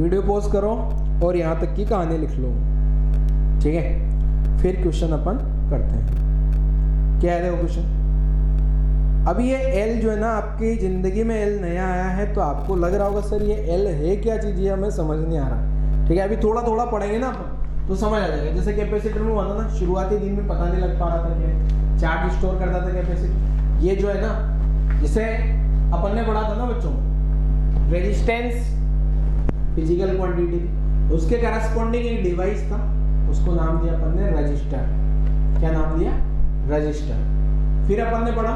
वीडियो पॉज करो और यहाँ तक की कहानी लिख लो। ठीक है, फिर क्वेश्चन अपन करते हैं। क्या है देखो क्वेश्चन। अभी ये L जो है ना, आपकी जिंदगी में L नया आया है तो आपको लग रहा होगा सर ये L है क्या चीज़, ये हमें समझ नहीं आ रहा। ठीक है, अभी थोड़ा थोड़ा पढ़ेंगे ना अपन तो समझ आ जाएगा। जैसे कैपेसिटर में हुआ था ना, शुरुआती दिन में पता नहीं लग पा रहा था क्या चार्ज स्टोर करता था कैपेसिटर। ये जो है ना, जिसे अपन ने पढ़ा था ना बच्चों, रेजिस्टेंस फिजिकल क्वांटिटी, उसके करस्पॉन्डिंग एक डिवाइस था, उसको नाम दिया अपन ने रजिस्टर। क्या नाम दिया? रजिस्टर। फिर अपन ने पढ़ा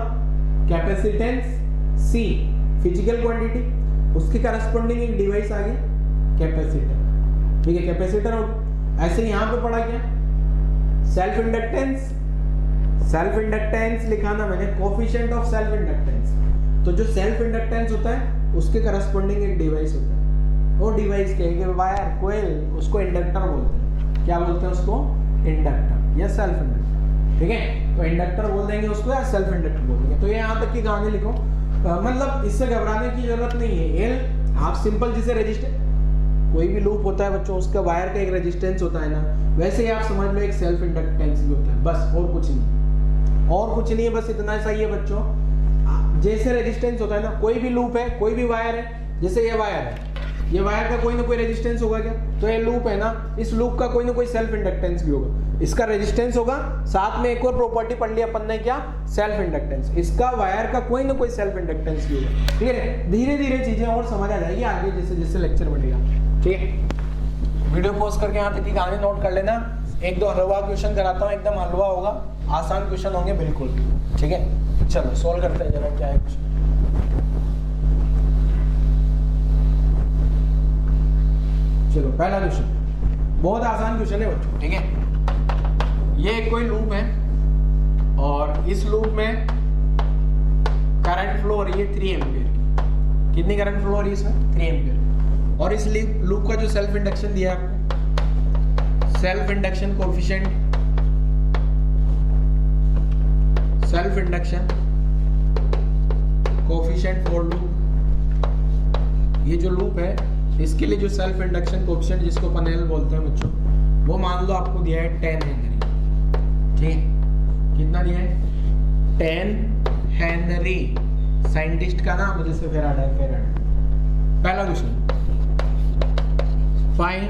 कैपेसिटेंस C फिजिकल क्वांटिटी, उसके करस्पॉन्डिंग एक डिवाइस आ गया कैपेसिटर। ठीक है, कैपेसिटर हो गया। ऐसे यहाँ पे पढ़ा क्या? Self inductance. सेल्फ इंडक्टेंस लिखा ना मैंने, कोफिशिएंट ऑफ सेल्फ इंडक्टेंस। तो जो सेल्फ इंडक्टेंस होता है उसके करस्पॉन्डिंग एक डिवाइस होता है, वो डिवाइस के वायर, कोयल, उसको इंडक्टर बोलते हैं। क्या बोलते हैं उसको? इंडक्टर या सेल्फ इंडक्टर। ठीक है, तो इंडक्टर बोल देंगे उसको या सेल्फ इंडक्टर बोल देंगे। तो ये यहाँ तक की कहानी लिखो, मतलब इससे घबराने की जरूरत नहीं है। एल आप सिंपल, जिसे रेजिस्टेंस, कोई भी लूप होता है बच्चों, उसका वायर का एक रेजिस्टेंस होता है ना, वैसे ही आप समझ लो एक सेल्फ इंडक्टेंस भी होता है, बस और कुछ नहीं, और कुछ नहीं है, बस इतना सा ही है बच्चों। जैसे रेजिस्टेंस होता है ना, कोई भी लूप है, कोई भी वायर है, जैसे ये वायर है, ये वायर का कोई ना कोई रेजिस्टेंस होगा क्या? तो ये लूप है ना, इस लूप का कोई ना कोई सेल्फ इंडक्टेंस भी होगा, इसका रेजिस्टेंस होगा, साथ में एक और प्रॉपर्टी पढ़ ली अपन ने, क्या? Self inductance. इसका वायर का कोई ना कोई सेल्फ इंडक्टेंस भी होगा। क्लियर है? धीरे धीरे चीजें और समझ आ जाएगी आगे जैसे जैसे लेक्चर बढ़ेगा। ठीक है, वीडियो पॉज करके यहाँ तक की कहानी नोट कर लेना। एक दो हलवा क्वेश्चन कराता हूँ, एकदम हलवा होगा, आसान क्वेश्चन होंगे बिल्कुल। ठीक है, चलो सोल्व करते हैं जरा क्या है क्वेश्चन। चलो पहला क्वेश्चन, बहुत आसान क्वेश्चन है बच्चों। ठीक है, ये कोई लूप है और इस लूप में करंट फ्लो हो रही है 3 एम्पियर की। कितनी करंट फ्लो हो रही है इसमें? 3 एम्पियर। और इस लूप का जो सेल्फ इंडक्शन दिया है आपको, self induction coefficient, self induction coefficient for loop, ये जो लूप है इसके लिए जो सेल्फ इंडक्शन कोफिशिएंट जिसको अपन L बोलते हैं बच्चों, वो मान लो आपको दिया है 10 हेनरी। ठीक, कितना दिया है? 10 हेनरी। साइंटिस्ट का नाम जैसे फेराड है, फेराड। पहला question, find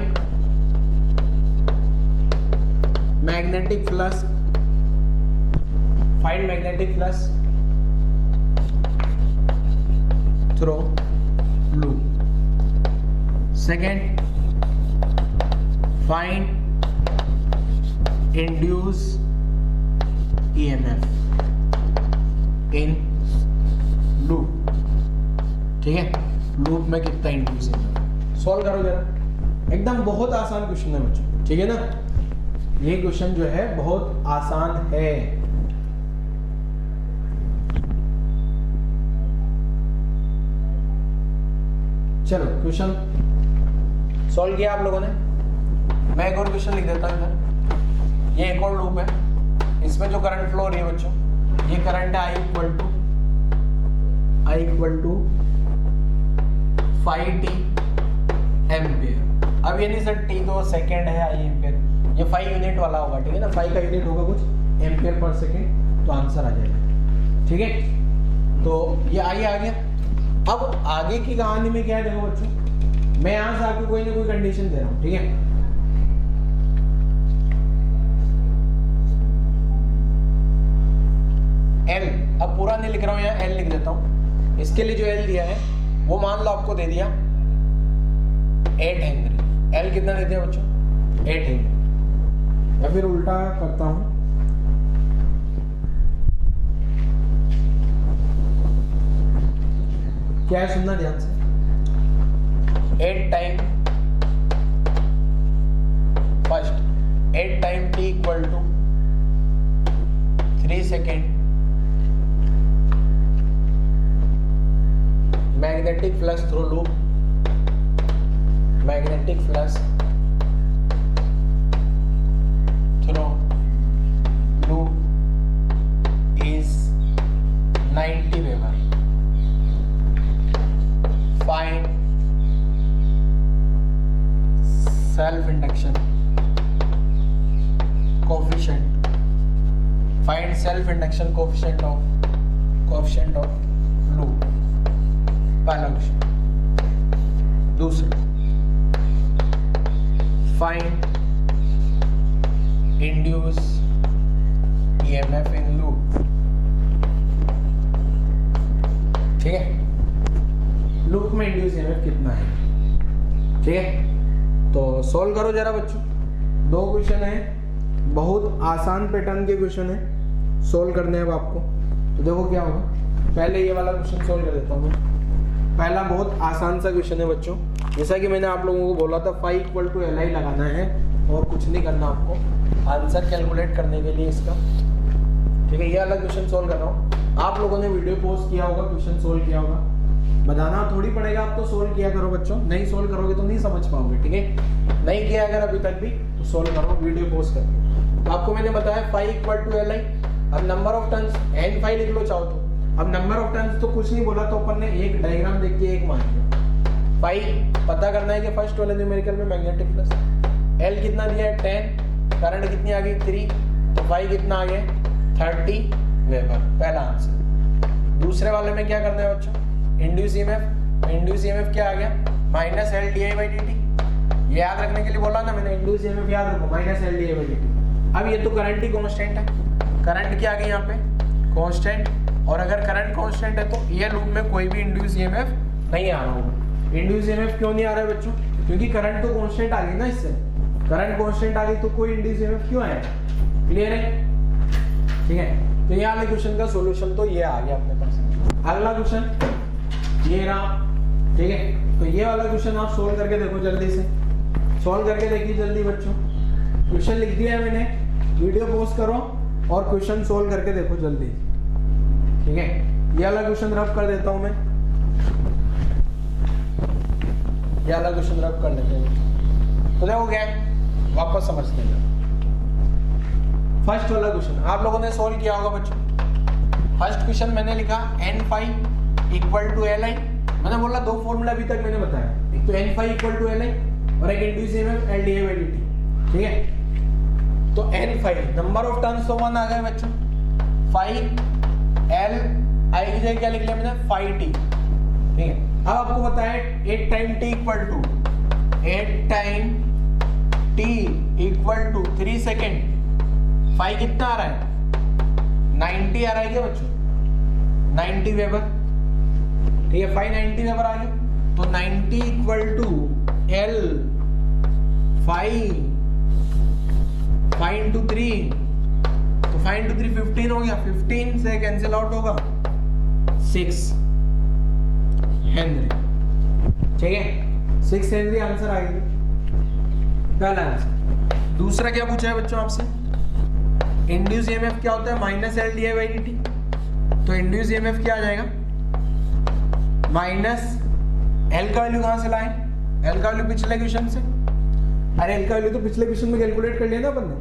magnetic flux, find magnetic flux through loop. Second, find induce EMF in loop. ठीक है, लूप में कितना इंड्यूस EMF, सॉल्व करो जरा। एकदम बहुत आसान क्वेश्चन है बच्चों, ठीक है ना। ये क्वेश्चन जो है बहुत आसान है। चलो क्वेश्चन सॉल्व किया आप लोगों ने। मैं एक और क्वेश्चन लिख देता हूं इधर। ये एक और लूप है, इसमें जो करंट फ्लो हो रही है बच्चों, ये करंट है I equal to 5t ampere. अब ये नहीं सर t तो सेकेंड है, I एम्पियर, ये 5 यूनिट वाला होगा, ठीक है ना। 5 का यूनिट होगा कुछ एम्पियर पर सेकेंड, तो आंसर आ जाएगा। ठीक है, तो ये I आ गया। अब आगे की कहानी में क्या है देखो बच्चों, मैं यहां से आपको कोई ना कोई कंडीशन दे रहा हूं, ठीक है। L, अब पूरा नहीं लिख रहा हूं, यहाँ L लिख देता हूं। इसके लिए जो L दिया है वो मान लो आपको दे दिया 8 हेनरी। L कितना दे दिया बच्चों? 8 हेनरी। या फिर उल्टा करता हूं, क्या है सुनना ध्यान से। 8 time first, 8 time t equal to 3 second magnetic flux through loop, magnetic flux through loop is 90 weber. Find self induction coefficient, find self induction coefficient of loop. पहला क्वेश्चन। दूसरा, find induce EMF in loop. ठीक है, loop में induce EMF कितना है, ठीक है। तो सॉल्व करो जरा बच्चों। 2 क्वेश्चन है, बहुत आसान पैटर्न के क्वेश्चन है, सॉल्व करने हैं अब आपको। तो देखो क्या होगा, पहले ये वाला क्वेश्चन सॉल्व कर देता हूँ मैं। पहला बहुत आसान सा क्वेश्चन है बच्चों, जैसा कि मैंने आप लोगों को बोला था 5 इक्वल टू LI लगाना है और कुछ नहीं करना आपको आंसर कैलकुलेट करने के लिए इसका। ठीक है, ये वाला क्वेश्चन सॉल्व कर रहा हूँ। आप लोगों ने वीडियो पोस्ट किया होगा, क्वेश्चन सॉल्व किया होगा, बताना थोड़ी पड़ेगा, आप तो सॉल्व किया करो बच्चों। नहीं सॉल्व करोगे तो नहीं समझ पाओगे, ठीक है। नहीं किया अगर अभी तक भी तो सॉल्व करो, वीडियो पोस्ट करके। तो आपको मैंने बताया 5 इक्वल टू LI। अब नंबर ऑफ टर्न्स N5 लिख लो चाहो तो। अब नंबर ऑफ टर्न्स तो कुछ नहीं बोला, तो अपन ने एक डायग्राम देख के एक मान लिया। 5 पता करना है कि फर्स्ट वाले न्यूमेरिकल में मैग्नेटिक फ्लक्स, L कितना दिया है 10, करंट कितनी आ गई 3, तो 5 कितना आ गया 30 वेबर। पहला आंसर। दूसरे वाले में क्या करना है बच्चों, इंड्यूस EMF। इंड्यूस EMF क्या आ गया -L di/dt। ये याद रखने के लिए बोला ना मैंने, इंड्यूस EMF याद रखो -L di/dt। अब ये तो करंट ही कांस्टेंट है, करंट क्या आ गई यहाँ पे कांस्टेंट, और अगर करंट कांस्टेंट है तो ये लूप में कोई भी इंड्यूस EMF नहीं आ रहा होगा। इंड्यूस EMF क्यों नहीं आ रहा है बच्चों, क्योंकि करंट तो कांस्टेंट आ गई ना, इससे करंट कांस्टेंट आ गई तो कोई इंड्यूस EMF क्यों आएगा। क्लियर है, ठीक है। तो ये वाले क्वेश्चन का सॉल्यूशन तो ये आ गया अपने पास। अगला क्वेश्चन ये रहा, ठीक है। तो ये वाला क्वेश्चन आप सोल्व करके देखो, जल्दी से सोल्व करके देखिए जल्दी बच्चों। क्वेश्चन लिख दिया है मैंने, वीडियो पोस्ट करो और क्वेश्चन सोल्व करके देखो जल्दी, ठीक है। ये वाला क्वेश्चन रब कर देता हूं मैं, ये वाला क्वेश्चन रब कर लेते हैं। तो देखो क्या वापस समझते हैं। फर्स्ट वाला क्वेश्चन आप लोगों ने सोल्व किया होगा बच्चों। फर्स्ट क्वेश्चन मैंने लिखा N5 इक्वल टू एल आई, मैंने बोला दो फॉर्मूला अभी तक मैंने बताया, एक तो n phi equal to L I और एक induce EMF L d by d t, ठीक है। तो n phi number of turns तो 1 आ गए बच्चों, फाई एल आई की जगह क्या लिख लिया मैंने, फाई टी, ठीक है। अब आपको बताया 8 time t equal to 8 time t equal to 3 second, phi कितना आ रहा है 90 आ रहा है क्या बच्चों, 90 वेबर, ठीक है। 590 वेबर आ गया, तो 90 equal to L five into 3, तो 5 इंटू 3 15 हो गया, 15 से कैंसिल आउट होगा 6 हेनरी, ठीक है। 6 हेनरी आंसर आ गया, पहला आंसर। दूसरा क्या पूछा है बच्चों आपसे, इंड्यूस ईएमएफ क्या होता है, minus L d I by d T, तो इंड्यूस ईएमएफ क्या आ जाएगा, माइनस एल का वैल्यू कहां से लाए, एल का वैल्यू पिछले क्वेश्चन से, अरे एल का वैल्यू तो पिछले क्वेश्चन में कैलकुलेट कर लिया ना अपन ने,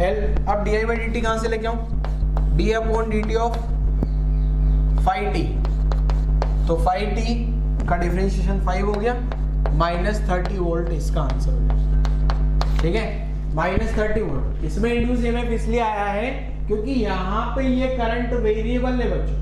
एल, अब D I by d T कहां से लेके आऊं, D upon d t of five T, तो फाइव टी का डिफरेंशिएशन 5 हो गया, माइनस 30 वोल्ट इसका आंसर हो गया, ठीक है, माइनस 30 वोल्ट। इसमें इंड्यूस ईएमएफ इसलिए आया है क्योंकि यहाँ पे ये करंट वेरिएबल है बच्चों,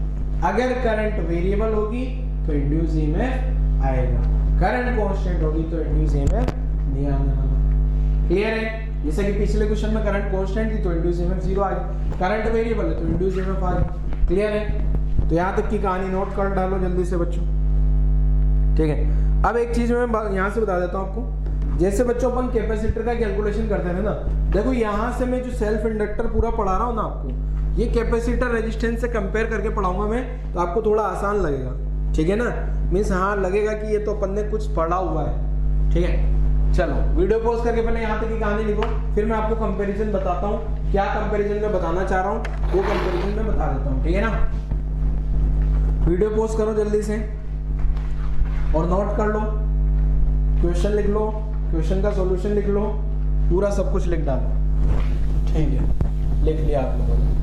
अगर करंट वेरिएबल होगी तो इंड्यूस ईएमएफ आएगा, करंट कांस्टेंट होगी तो इंड्यूस ईएमएफ नहीं आने वाला, क्लियर है। जैसे कि पिछले क्वेश्चन में करंट कांस्टेंट थी तो इंड्यूस ईएमएफ 0 आ गई, करंट वेरिएबल है तो इंड्यूस ईएमएफ आ गई, क्लियर है। तो यहाँ तक की कहानी नोट कर डालो जल्दी से बच्चों, ठीक है। अब एक चीज मैं यहाँ से बता देता हूँ आपको, जैसे बच्चों अपन कैपेसिटर का कैलकुलेशन करते थे ना, देखो यहाँ से मैं जो सेल्फ इंडक्टर पूरा पढ़ा रहा हूँ ना आपको, ये कैपेसिटर रेजिस्टेंस से कंपेयर करके पढ़ाऊंगा मैं, तो आपको थोड़ा आसान लगेगा, ठीक है ना, मीन्स हाँ लगेगा कि ये तो अपन ने कुछ पढ़ा हुआ है, ठीक है। चलो वीडियो पॉज करके पहले यहाँ तक की कहानी लिखो, फिर मैं आपको कंपैरिजन बताता हूँ, क्या कंपैरिजन मैं बताना चाह रहा हूँ वो कंपैरिजन मैं बता देता हूँ, ठीक है ना। वीडियो पॉज करो जल्दी से और नोट कर लो, क्वेश्चन लिख लो, क्वेश्चन का सॉल्यूशन लिख लो, पूरा सब कुछ लिख डालो, ठीक है, लिख लिया आप लोगों ने।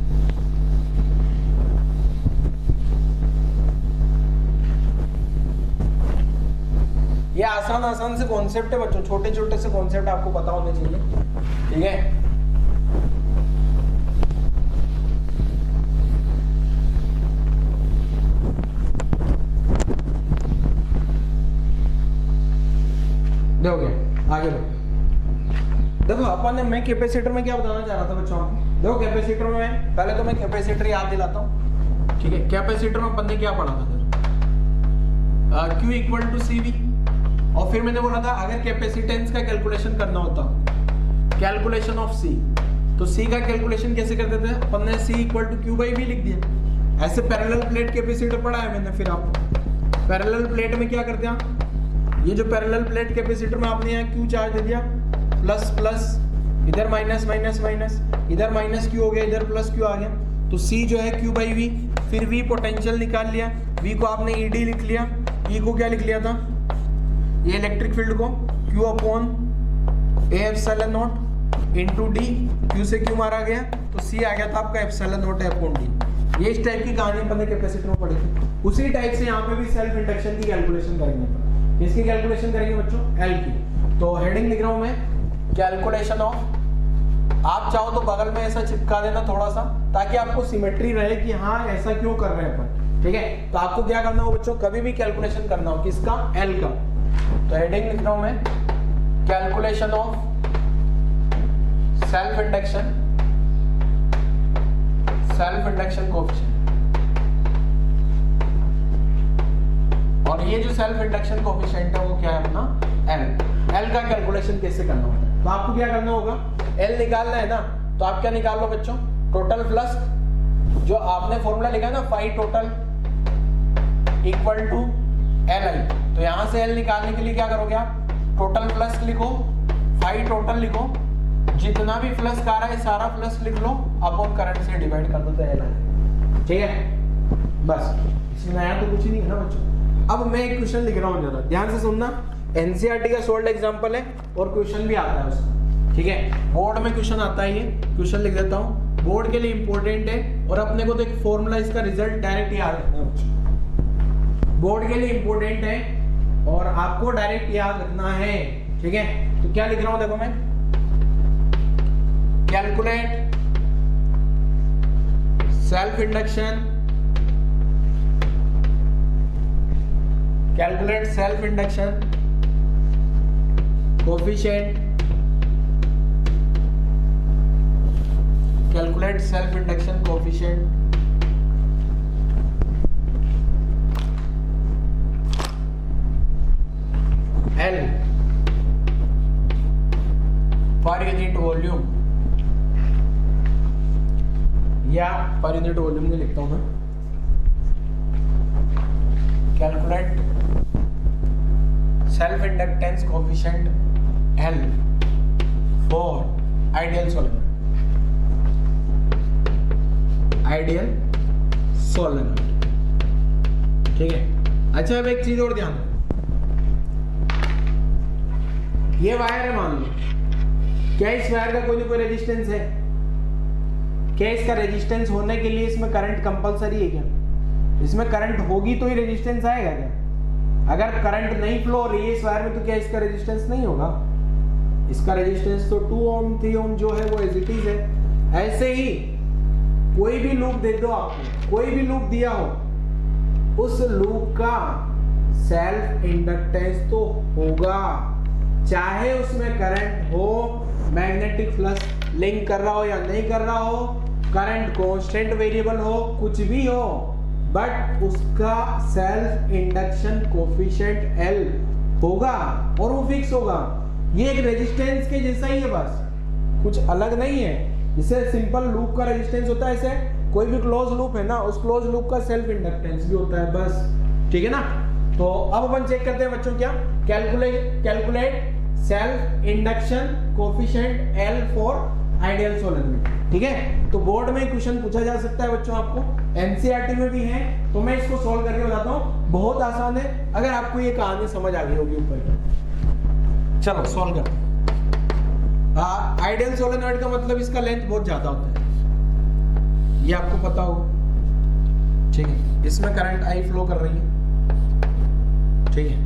ये आसान से कॉन्सेप्ट है बच्चों, छोटे छोटे से कॉन्सेप्ट आपको पता होने चाहिए, ठीक है। देखोगे आगे देखो अपन ने, मैं कैपेसिटर में क्या बताना चाह रहा था बच्चों आपको, देखो कैपेसिटर में पहले तो मैं कैपेसिटर याद दिलाता हूँ, ठीक है। कैपेसिटर में अपन ने क्या पढ़ा था, Q equal to c v, और फिर मैंने बोला था अगर कैपेसिटेंस का कैलकुलेशन करना होता, कैलकुलेशन ऑफ C, तो C का कैलकुलेशन कैसे करते थे अपन ने, C इक्वल टू Q बाई V लिख दिया। ऐसे पैरेलल प्लेट कैपेसिटर पढ़ा है मैंने, फिर आपको पैरेलल प्लेट में क्या करते हैं, ये जो पैरेलल प्लेट कैपेसिटर में आपने यहाँ Q चार्ज दे दिया, प्लस प्लस, इधर माइनस माइनस माइनस, इधर माइनस Q हो गया, इधर प्लस Q आ गया, तो C जो है Q बाई V, फिर V पोटेंशियल निकाल लिया, V को आपने ED लिख लिया, E को क्या लिख लिया था, ये इलेक्ट्रिक फील्ड को Q upon A epsilon not into D, Q से Q मारा गया तो C आ गया था आपका एप्सिलॉन नॉट अपॉन D। ये इस टाइप की कहानी अपन ने कैपेसिटर में पढ़ी थी, उसी टाइप से यहाँ पे भी सेल्फ इंडक्शन की कैलकुलेशन करेंगे। किसकी कैलकुलेशन करेंगे बच्चों, L की। तो हेडिंग लिख रहा हूं मैं, कैलकुलेशन ऑफ, आप चाहो तो बगल में ऐसा चिपका देना थोड़ा सा, ताकि आपको सिमेट्री रहे कि हाँ ऐसा क्यों कर रहे हैं अपन, ठीक है। तो आपको क्या करना हो बच्चों, कभी भी कैलकुलेशन करना हो किसका, L का, तो हेडिंग लिख रहा हूं मैं, calculation of self induction coefficient. और ये जो सेल्फ इंडक्शन कोएफिशिएंट है वो क्या है अपना, L का कैलकुलेशन कैसे करना होता है, तो आपको क्या करना होगा, L निकालना है ना, तो आप क्या निकाल लो बच्चों, टोटल प्लस जो आपने फॉर्मूला लिखा है ना, phi total equal to LI, तो यहां से L निकालने के लिए क्या करोगे आप, टोटल प्लस लिखो, फाई टोटल लिखो, जितना भी फ्लक्स आ रहा है सारा फ्लक्स लिख लो, अपॉन करंट से डिवाइड कर दो तो L आएगा, ठीक है। बस इसमें नया तो कुछ ही नहीं है ना बच्चों। अब मैं एक क्वेश्चन लिख रहा हूँ, जरा ध्यान से सुनना, एनसीईआरटी का सोल्ड एग्जांपल है और क्वेश्चन भी आता है उसमें, ठीक है। बोर्ड में क्वेश्चन आता है, ये क्वेश्चन लिख देता हूँ, बोर्ड के लिए इंपॉर्टेंट है, और अपने को तो एक फॉर्मूला इसका रिजल्ट डायरेक्ट याद रखना है बच्चों। बोर्ड के लिए इंपॉर्टेंट है और आपको डायरेक्ट याद रखना है, ठीक है। तो क्या लिख रहा हूं देखो मैं, calculate self induction, calculate self induction coefficient, calculate self induction coefficient L पर यूनिट वॉल्यूम, या पर यूनिट वॉल्यूम नहीं लिखता हूं मैं, calculate self inductance coefficient L for ideal solenoid, ideal solenoid, ठीक है। अच्छा अब एक चीज और ध्यान दो, ये वायर है मान लो, क्या इस वायर का कोई ना कोई रेजिस्टेंस है? क्या इसका रेजिस्टेंस होने के लिए इसमें करंट कंपलसरी है क्या? इसमें करंट होगी तो ही रेजिस्टेंस आएगा क्या? अगर करंट नहीं फ्लो हो रही है इस वायर में तो क्या इसका रेजिस्टेंस नहीं होगा? इसका रेजिस्टेंस तो 2 ओम 3 ओम जो है वो एज इट इज है। ऐसे ही कोई भी लूप दे दो आपको, कोई भी लूप दिया हो, उस लूप का सेल्फ इंडक्टेंस तो होगा, चाहे उसमें करंट हो, मैग्नेटिक फ्लक्स लिंक कर रहा हो या नहीं कर रहा हो, करंट कांस्टेंट वेरिएबल हो, कुछ भी हो, बट उसका सेल्फ इंडक्शन कोफिशिएंट L होगा और वो फिक्स होगा। ये एक रेजिस्टेंस के जैसा ही है, बस कुछ अलग नहीं है। जैसे सिंपल लूप का रेजिस्टेंस होता है, ऐसे कोई भी क्लोज लूप है ना, उस क्लोज लूप का सेल्फ इंडक्टेंस भी होता है, बस, ठीक है ना। तो अब अपन चेक करते हैं बच्चों, क्या calculate self induction coefficient L for ideal solenoid, ठीक है। तो बोर्ड में क्वेश्चन पूछा जा सकता है बच्चों, आपको एनसीईआरटी में भी है, तो मैं इसको सॉल्व करके बताता हूँ। बहुत आसान है, अगर आपको ये कहानी समझ आ गई होगी ऊपर। चलो सॉल्व करते हैं। आइडियल सोलेनॉइड का मतलब इसका लेंथ बहुत ज्यादा होता है, ये आपको पता होगा, ठीक है। इसमें करंट I फ्लो कर रही है, ठीक है।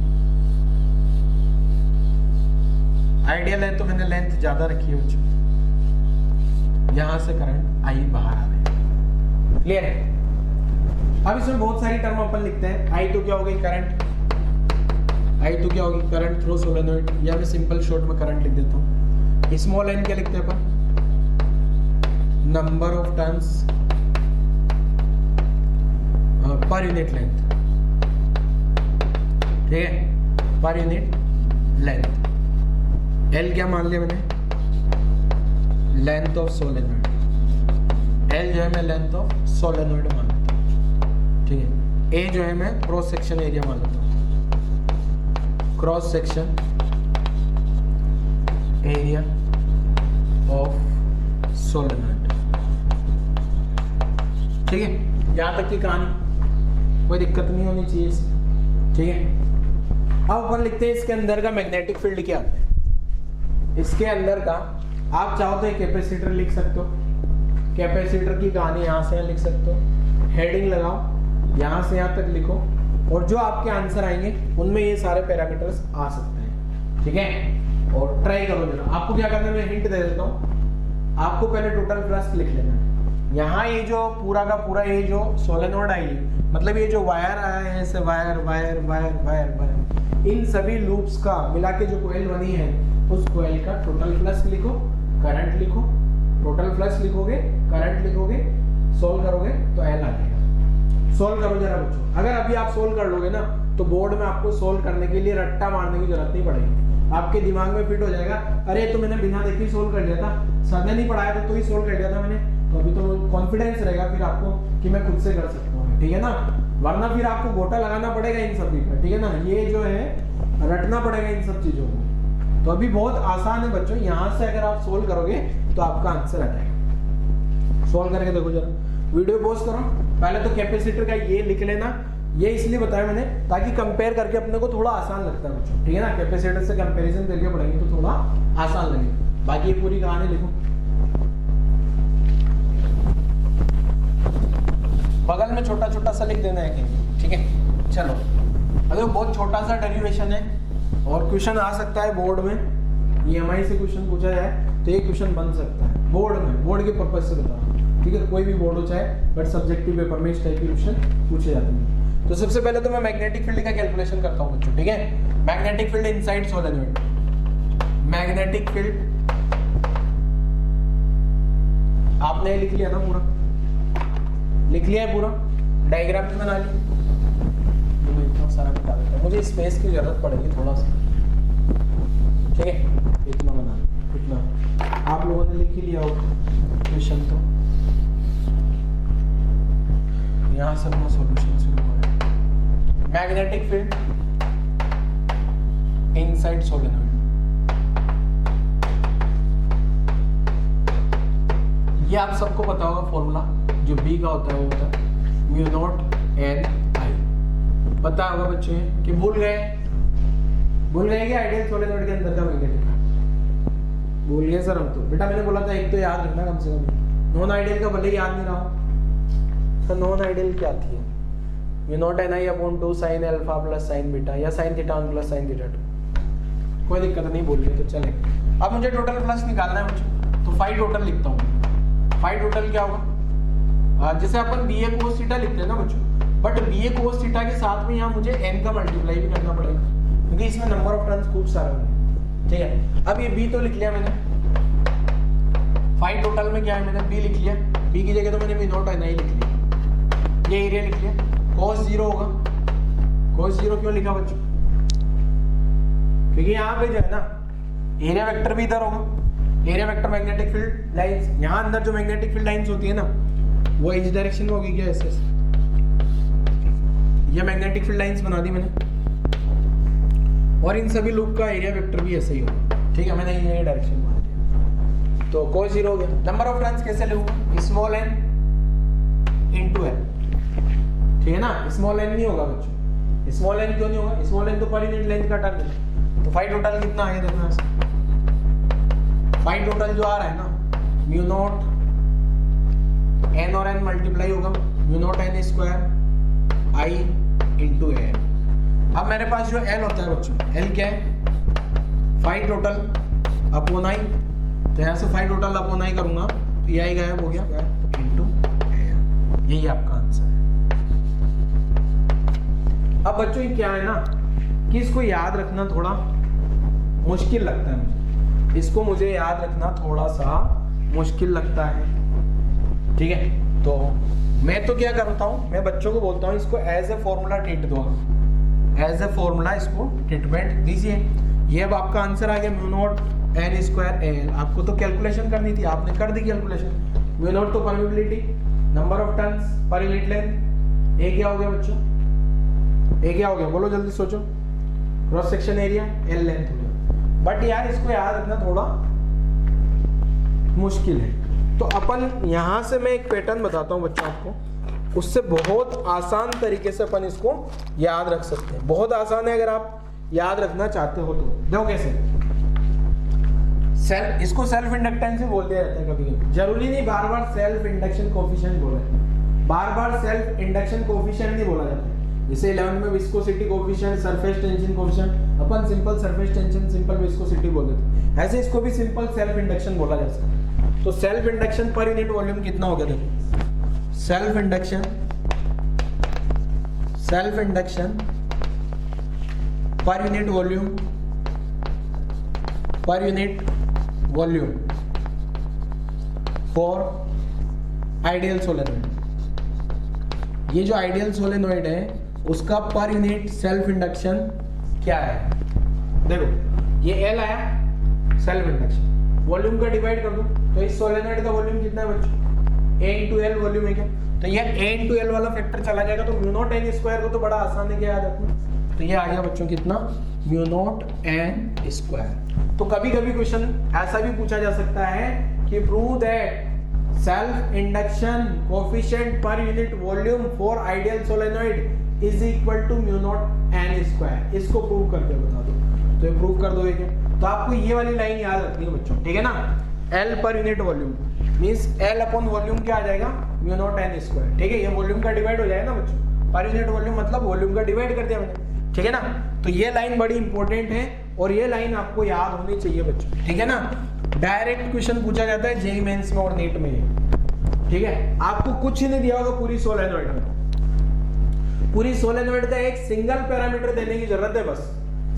आइडियल है तो मैंने लेंथ ज्यादा रखी है बच्चों, यहां से करंट I बाहर आ रहा है, क्लियर है। अब इसमें बहुत सारी टर्म अपन लिखते हैं। I तो क्या हो गई करंट, I तो क्या होगी करंट थ्रू सोलेनॉइड, या मैं सिंपल शॉर्ट में करंट लिख देता हूँ। स्मॉल n क्या लिखते हैं अपन, number of turns per unit length, ठीक है, पर यूनिट लेंथ। L क्या मान लिया मैंने, लेंथ ऑफ सोलेनॉइड, L जो है मैं लेंथ ऑफ सोलेनॉइड मान लेता हूँ, ठीक है। A जो है मैं क्रॉस सेक्शन एरिया मान लेता हूँ, cross section area of solenoid, ठीक है। यहाँ तक की कहानी, कोई दिक्कत नहीं होनी चाहिए, ठीक है। अब अपन लिखते हैं इसके अंदर का मैग्नेटिक फील्ड क्या है। इसके अंदर का आप चाहो तो एक कैपेसिटर लिख सकते हो, कैपेसिटर की कहानी यहाँ से यहाँ लिख सकते हो, हेडिंग लगाओ, यहाँ से यहाँ तक लिखो, और जो आपके आंसर आएंगे उनमें ये सारे पैरामीटर्स आ सकते हैं, ठीक है। और ट्राई करो जरा। आपको क्या करना है, मैं हिंट दे देता हूँ, आपको पहले टोटल फ्लक्स लिख लेना है। यहाँ ये जो पूरा का पूरा ये जो सोलेनॉइड आई है, मतलब ये जो वायर आया है, ऐसे wire wire wire wire wire, इन सभी लूप्स का मिला के जो कोयल बनी है, उस कोयल का टोटल फ्लक्स लिखो, करंट लिखो, टोटल फ्लक्स लिखोगे, करंट लिखोगे, सोल्व करोगे तो L आ जाएगा। सोल्व करो जरा बच्चों। अगर अभी आप सोल्व कर लोगे ना तो बोर्ड में आपको सोल्व करने के लिए रट्टा मारने की जरूरत नहीं पड़ेगी, आपके दिमाग में फिट हो जाएगा। अरे तो मैंने बिना देखे सोल्व कर लिया था, सर ने नहीं पढ़ाया था तो ही सोल्व कर लिया था मैंने, तो अभी तो कॉन्फिडेंस रहेगा फिर आपको कि मैं खुद से कर सकता हूँ, ठीक है ना। वरना फिर आपको गोटा लगाना पड़ेगा इन सभी का, ठीक है ना। ये जो है रटना पड़ेगा इन सब चीजों को। तो अभी बहुत आसान है बच्चों, यहाँ से अगर आप सोल्व करोगे तो आपका आंसर आ जाएगा। सोल्व करके देखो जरा, वीडियो पॉज करो। पहले तो कैपेसिटर का ये लिख लेना, ये इसलिए बताया मैंने ताकि कंपेयर करके अपने को थोड़ा आसान लगता है बच्चों, ठीक है ना। कैपेसिटर से कंपैरिजन करके पढ़ेंगे तो थोड़ा आसान लगेगा। बाकी ये पूरी कहानी लिखो, बगल में छोटा छोटा सा लिख देना है, ठीक है। चलो अगर बहुत छोटा सा डेरिवेशन है और क्वेश्चन आ सकता है बोर्ड में, EMI से क्वेश्चन पूछा जाए तो ये क्वेश्चन बन सकता है बोर्ड में, बोर्ड के पर्पज से बता रहा हूँ, ठीक है, कोई भी बोर्ड हो चाहे, बट सब्जेक्टिव पेपर में इस टाइप के क्वेश्चन पूछे जाते हैं। तो सबसे पहले तो मैं मैग्नेटिक फील्ड का कैलकुलेशन करता हूँ बच्चों, ठीक है। Magnetic field inside solenoid, magnetic field आपने लिख लिया ना, पूरा लिख लिया है, पूरा डायग्राम भी बना ली, इतना सारा बता देता हूँ, मुझे स्पेस की जरूरत पड़ेगी थोड़ा सा, ठीक है। इतना बना, इतना आप लोगों ने लिख ही लिया होगा क्वेश्चन, तो यहाँ से अपना सॉल्यूशन शुरू करें। मैग्नेटिक फील्ड इनसाइड सोलेनोइड, ये आप सबको पता होगा फॉर्मूला, जो B का होता है वो होता है म्यू नॉट N I, पता होगा बच्चों कि भूल गए कि आइडियल सोलेनोइड के अंदर का मैग्नेटिक, भूल गए सर हम तो। बेटा मैंने बोला था एक तो याद रखना कम से कम, नॉन आइडियल का भले याद नहीं रहा हो। तो नॉन आइडियल क्या थी? Mu not N I upon 2 sine alpha plus sine beta, या sine theta 1 plus sine theta 2, कोई दिक्कत नहीं, बोल गए तो चले। अब मुझे टोटल प्लस निकालना है मुझे, तो फाई टोटल लिखता हूँ। फाई टोटल क्या होगा? जैसे अपन BA cos थीटा लिखते हैं ना बच्चों, बट BA cos थीटा के साथ में यहाँ मुझे n का मल्टीप्लाई भी करना पड़ेगा, क्योंकि इसमें नंबर ऑफ टर्न्स खूब सारा है, ठीक है। अब ये B तो लिख लिया मैंने, फाई टोटल में क्या है मैंने B लिख लिया, B की जगह तो मैंने म्यू नॉट N I लिख लिया, ये एरिया लिख लिया। cos 0 होगा, cos 0 क्यों लिखा बच्चों? क्योंकि यहाँ पे जो है ना एरिया वेक्टर भी इधर होगा, area vector magnetic field lines, यहाँ अंदर जो मैग्नेटिक फील्ड लाइंस होती है ना वो इस डायरेक्शन में होगी क्या, ऐसे ये मैग्नेटिक फील्ड लाइंस बना दी मैंने, और इन सभी लूप का एरिया वेक्टर भी ऐसे ही होगा, ठीक है। मैंने ये डायरेक्शन बना दिया, तो cos 0 हो गया। नंबर ऑफ टर्न्स कैसे लिखूंगा? स्मॉल n इनटू n, ठीक है ना। स्मॉल n नहीं होगा बच्चों, स्मॉल n क्यों नहीं होगा? स्मॉल n तो पर यूनिट लेंथ का टर्न है। तो फाई टोटल कितना आ गया देखना, फाई टोटल जो आ रहा है ना म्यू नॉट n और n मल्टीप्लाई होगा, mu naught n square I into n। अब मेरे पास जो L होता है बच्चों, L क्या है? फाई टोटल अपॉन I, तो यहाँ से फाई टोटल अपॉन I करूंगा तो ये आई गायब हो गया, इंटू n, यही आपका आंसर है। अब बच्चों ये क्या है ना कि इसको याद रखना थोड़ा मुश्किल लगता है मुझे, इसको मुझे याद रखना थोड़ा सा मुश्किल लगता है, ठीक है। तो मैं तो क्या करता हूँ, मैं बच्चों को बोलता हूँ इसको एज ए फॉर्मूला ट्रीट दो, एज ए फॉर्मूला इसको ट्रीटमेंट दीजिए। ये अब आपका आंसर आ गया mu not N square L। आपको तो कैलकुलेशन करनी थी, आपने कर दी कैलकुलेशन। म्यू नॉट तो permeability, number of turns per unit length, ए क्या हो गया बच्चों? ए क्या हो गया बोलो जल्दी सोचो? Cross section area, L length हो गया। बट यार इसको याद रखना थोड़ा मुश्किल है, तो अपन यहाँ से मैं एक पैटर्न बताता हूँ बच्चों आपको, उससे बहुत आसान तरीके से अपन इसको याद रख सकते हैं। बहुत आसान है अगर आप याद रखना चाहते हो तो। देखो कैसे, सेल्फ, इसको सेल्फ इंडक्टेंस भी बोल दिया जाता है कभी कभी, जरूरी नहीं बार बार सेल्फ इंडक्शन कोफिशिएंट बोला है, बार बार सेल्फ इंडक्शन कोफिशिएंट नहीं बोला जाता है। जैसे 11 में viscosity coefficient, surface tension coefficient, अपन simple surface tension, simple viscosity बोल देते हैं, ऐसे इसको भी सिंपल सेल्फ इंडक्शन बोला जा सकता है। तो सेल्फ इंडक्शन पर यूनिट वॉल्यूम कितना हो गया देखो, सेल्फ इंडक्शन पर unit volume for ideal solenoid. ये जो आइडियल सोलेनोइड है उसका पर यूनिट सेल्फ इंडक्शन क्या है? देखो ये L आया सेल्फ इंडक्शन, वॉल्यूम का डिवाइड कर दो तो इस सोलेनोइड का वॉल्यूम कितना है बच्चों? A इंटू एल वॉल्यूम है क्या? तो ये A इंटू एल वाला फैक्टर चला जाएगा, तो म्यू नॉट N स्क्वायर को तो बड़ा आसान है क्या याद रखना। तो ये आ गया बच्चों कितना, म्यू नॉट N स्क्वायर। तो कभी कभी क्वेश्चन ऐसा भी पूछा जा सकता है कि prove that self induction coefficient per unit volume for ideal solenoid is equal to mu not N square. इसको प्रूव करके बता दो, तो ये प्रूव कर दोगे क्या? तो आपको ये वाली लाइन याद रखनी है बच्चों, ठीक है ना। L पर unit volume means L upon volume क्या आ जाएगा, म्यू नॉट N स्क्वायर, ठीक है। ये वॉल्यूम का डिवाइड हो जाएगा ना बच्चों, पर यूनिट वॉल्यूम मतलब वॉल्यूम का डिवाइड कर दिया मैंने, ठीक है ना। तो ये लाइन बड़ी इंपॉर्टेंट है और ये लाइन आपको याद होनी चाहिए बच्चों, ठीक है ना। डायरेक्ट क्वेश्चन पूछा जाता है जेईई मेंस में और नीट में, ठीक है। आपको कुछ ही नहीं दिया होगा पूरी सोलेनोइड में, पूरी सोलेनोइड का एक सिंगल पैरामीटर देने की जरूरत है बस।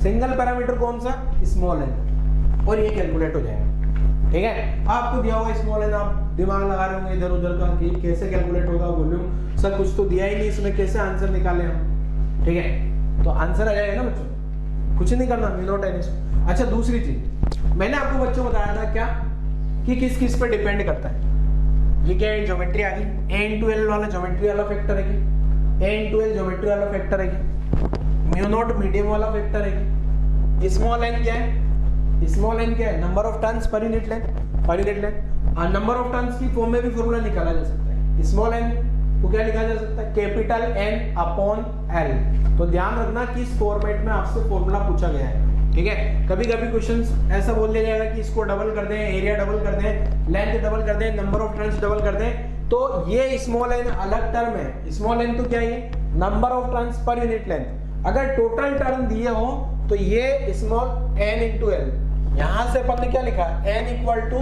सिंगल पैरामीटर कौन सा, स्मॉल एन, और ये कैलकुलेट हो जाएगा, ठीक है। आपको दिया होगा स्मॉल एन, आप दिमाग लगा रहे होंगे इधर उधर का कि कैसे कैलकुलेट होगा वॉल्यूम, सर कुछ तो दिया ही नहीं इसमें, कैसे आंसर निकाले हम, ठीक है। तो आंसर आ जाएगा ना बच्चों, कुछ नहीं करना, विदाउट एनी। अच्छा दूसरी चीज मैंने आपको बच्चों बताया था क्या, कि किस किस पे डिपेंड करता है। ये क्या है, ज्योमेट्री आ गई, a into l वाला ज्योमेट्री वाला फैक्टर है कि a into l ज्योमेट्री वाला फैक्टर है कि म्यू नॉट मीडियम वाला फैक्टर है कि स्मॉल n क्या है, स्मॉल n क्या है, number of turns per unit length, पर यूनिट लेंथ। और नंबर ऑफ टर्न्स की फॉर्म में भी फॉर्मूला निकाला जा सकता है, स्मॉल n को क्या लिखा जा सकता है, कैपिटल N अपॉन L। तो ध्यान रखना कि इस फॉर्मेट में आपसे फॉर्मूला पूछा गया है, ठीक है। कभी कभी क्वेश्चंस ऐसा बोल दिया जाएगा कि इसको डबल कर दें, एरिया डबल कर दें, लेंथ डबल कर दें, नंबर ऑफ टर्न्स डबल कर दें। तो ये स्मॉल n अलग टर्म है, स्मॉल n तो क्या है, number of turns per unit length. अगर टोटल टर्म दिए हो तो ये स्मॉल n इंटू एल, यहां से अपन ने क्या लिखा, n equal to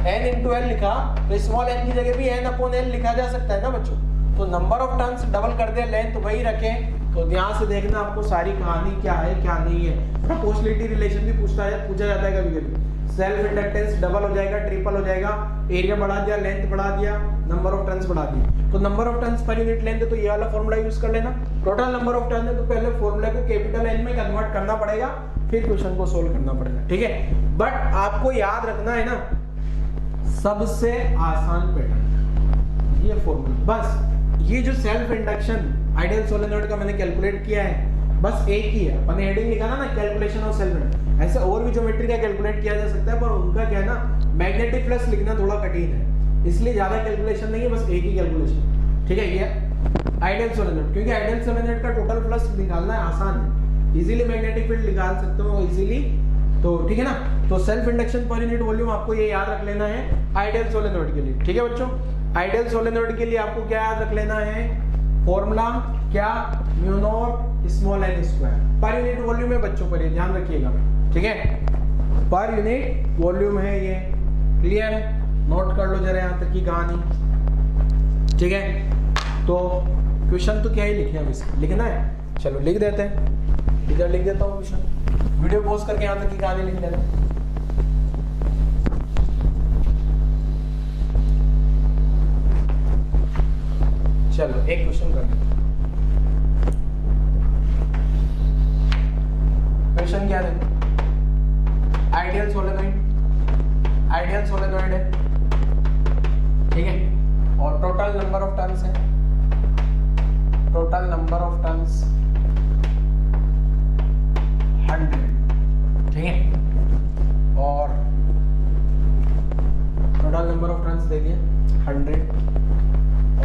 n into L लिखा, तो स्मॉल n की जगह भी n अपॉन l लिखा जा सकता है ना बच्चों। तो नंबर ऑफ टर्न्स डबल कर दे, लेंथ वही रखें। तो ध्यान से देखना आपको सारी कहानी क्या है क्या नहीं है। प्रोपोर्शनलिटी रिलेशन भी पूछा जाता है कभी कभी। सेल्फ इंडक्टेंस डबल हो जाएगा, ट्रिपल हो जाएगा, एरिया बढ़ा दिया, लेंथ बढ़ा दिया, नंबर ऑफ टर्न्स बढ़ा दिया। तो number of turns per unit length है, तो ये वाला फॉर्मूला यूज कर लेना। टोटल नंबर ऑफ टर्न है तो पहले फॉर्मूले को कैपिटल N में कन्वर्ट करना पड़ेगा, फिर क्वेश्चन को सोल्व करना पड़ेगा, ठीक है। बट आपको याद रखना है ना, सबसे आसान पैटर्न ये फॉर्मूला, बस ये जो सेल्फ इंडक्शन आइडियल सोलेनोइड का मैंने कैलकुलेट किया है, बस एक ही है। अपन हेडिंग लिखा ना कैलकुलेशन ऑफ सेल्फ इंडक्शन, ऐसे और भी ज्योमेट्री का कैलकुलेट किया जा सकता है, पर उनका क्या है ना, मैग्नेटिक फ्लक्स लिखना थोड़ा कठिन है, इसलिए ज्यादा कैलकुलेशन नहीं है, बस एक ही कैलकुलेशन, ठीक है। ये आइडियल सोलेनोइड, क्योंकि आइडियल सोलेनोइड का टोटल फ्लक्स निकालना आसान है, इजीली मैग्नेटिक फील्ड निकाल सकते हो इजीली, तो ठीक है ना। तो सेल्फ इंडक्शन पर यूनिट वॉल्यूम आपको ये याद रख लेना है आइडियल सोलेनोइड के लिए, ठीक है बच्चों। आइडियल सोलेनोइड के लिए आपको क्या याद रख लेना है, फॉर्मूला क्या, mu not small n square, पर यूनिट वॉल्यूम है बच्चों, पर ये ध्यान रखिएगा, ठीक है। पर यूनिट वॉल्यूम है ये, क्लियर है, नोट कर लो जरा यहाँ तक की कहानी, ठीक है। तो क्वेश्चन तो क्या ही लिखे, अब इसका लिखना है, चलो लिख देते हैं, इधर लिख देता हूँ क्वेश्चन, वीडियो पॉज करके यहाँ तक की कहानी लिख देते हैं। चलो एक क्वेश्चन कर लेते हैं। क्वेश्चन क्या है, आइडियल सोलेनोइड, आइडियल सोलेनोइड है, ठीक है, और टोटल नंबर ऑफ टर्न्स है, टोटल नंबर ऑफ टर्न्स 100, ठीक है, और टोटल नंबर ऑफ टर्न्स दे दिए 100,